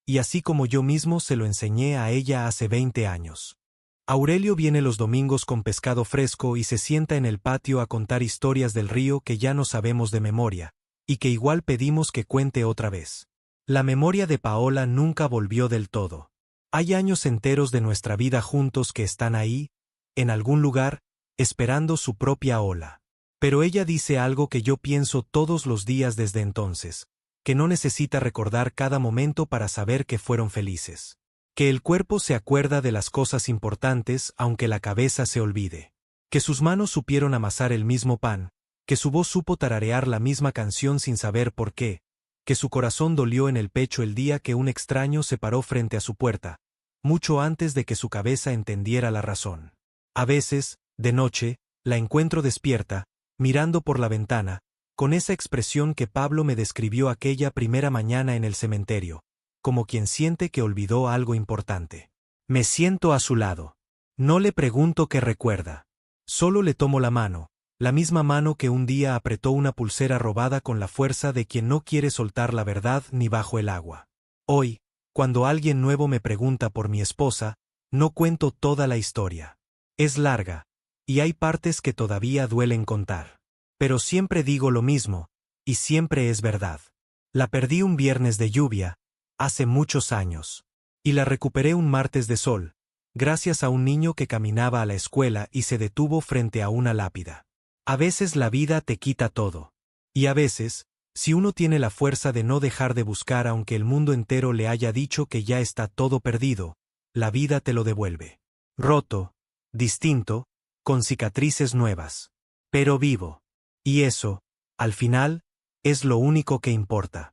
y así como yo mismo se lo enseñé a ella hace 20 años. Aurelio viene los domingos con pescado fresco y se sienta en el patio a contar historias del río que ya no sabemos de memoria, y que igual pedimos que cuente otra vez. La memoria de Paola nunca volvió del todo. Hay años enteros de nuestra vida juntos que están ahí, en algún lugar, esperando su propia ola. Pero ella dice algo que yo pienso todos los días desde entonces, que no necesita recordar cada momento para saber que fueron felices. Que el cuerpo se acuerda de las cosas importantes aunque la cabeza se olvide. Que sus manos supieron amasar el mismo pan, que su voz supo tararear la misma canción sin saber por qué, que su corazón dolió en el pecho el día que un extraño se paró frente a su puerta, mucho antes de que su cabeza entendiera la razón. A veces, de noche, la encuentro despierta, mirando por la ventana, con esa expresión que Pablo me describió aquella primera mañana en el cementerio, como quien siente que olvidó algo importante. Me siento a su lado. No le pregunto qué recuerda. Solo le tomo la mano, la misma mano que un día apretó una pulsera robada con la fuerza de quien no quiere soltar la verdad ni bajo el agua. Hoy, cuando alguien nuevo me pregunta por mi esposa, no cuento toda la historia. Es larga, y hay partes que todavía duelen contar. Pero siempre digo lo mismo, y siempre es verdad. La perdí un viernes de lluvia, hace muchos años, y la recuperé un martes de sol, gracias a un niño que caminaba a la escuela y se detuvo frente a una lápida. A veces la vida te quita todo. Y a veces, si uno tiene la fuerza de no dejar de buscar aunque el mundo entero le haya dicho que ya está todo perdido, la vida te lo devuelve. Roto, distinto, con cicatrices nuevas. Pero vivo. Y eso, al final, es lo único que importa.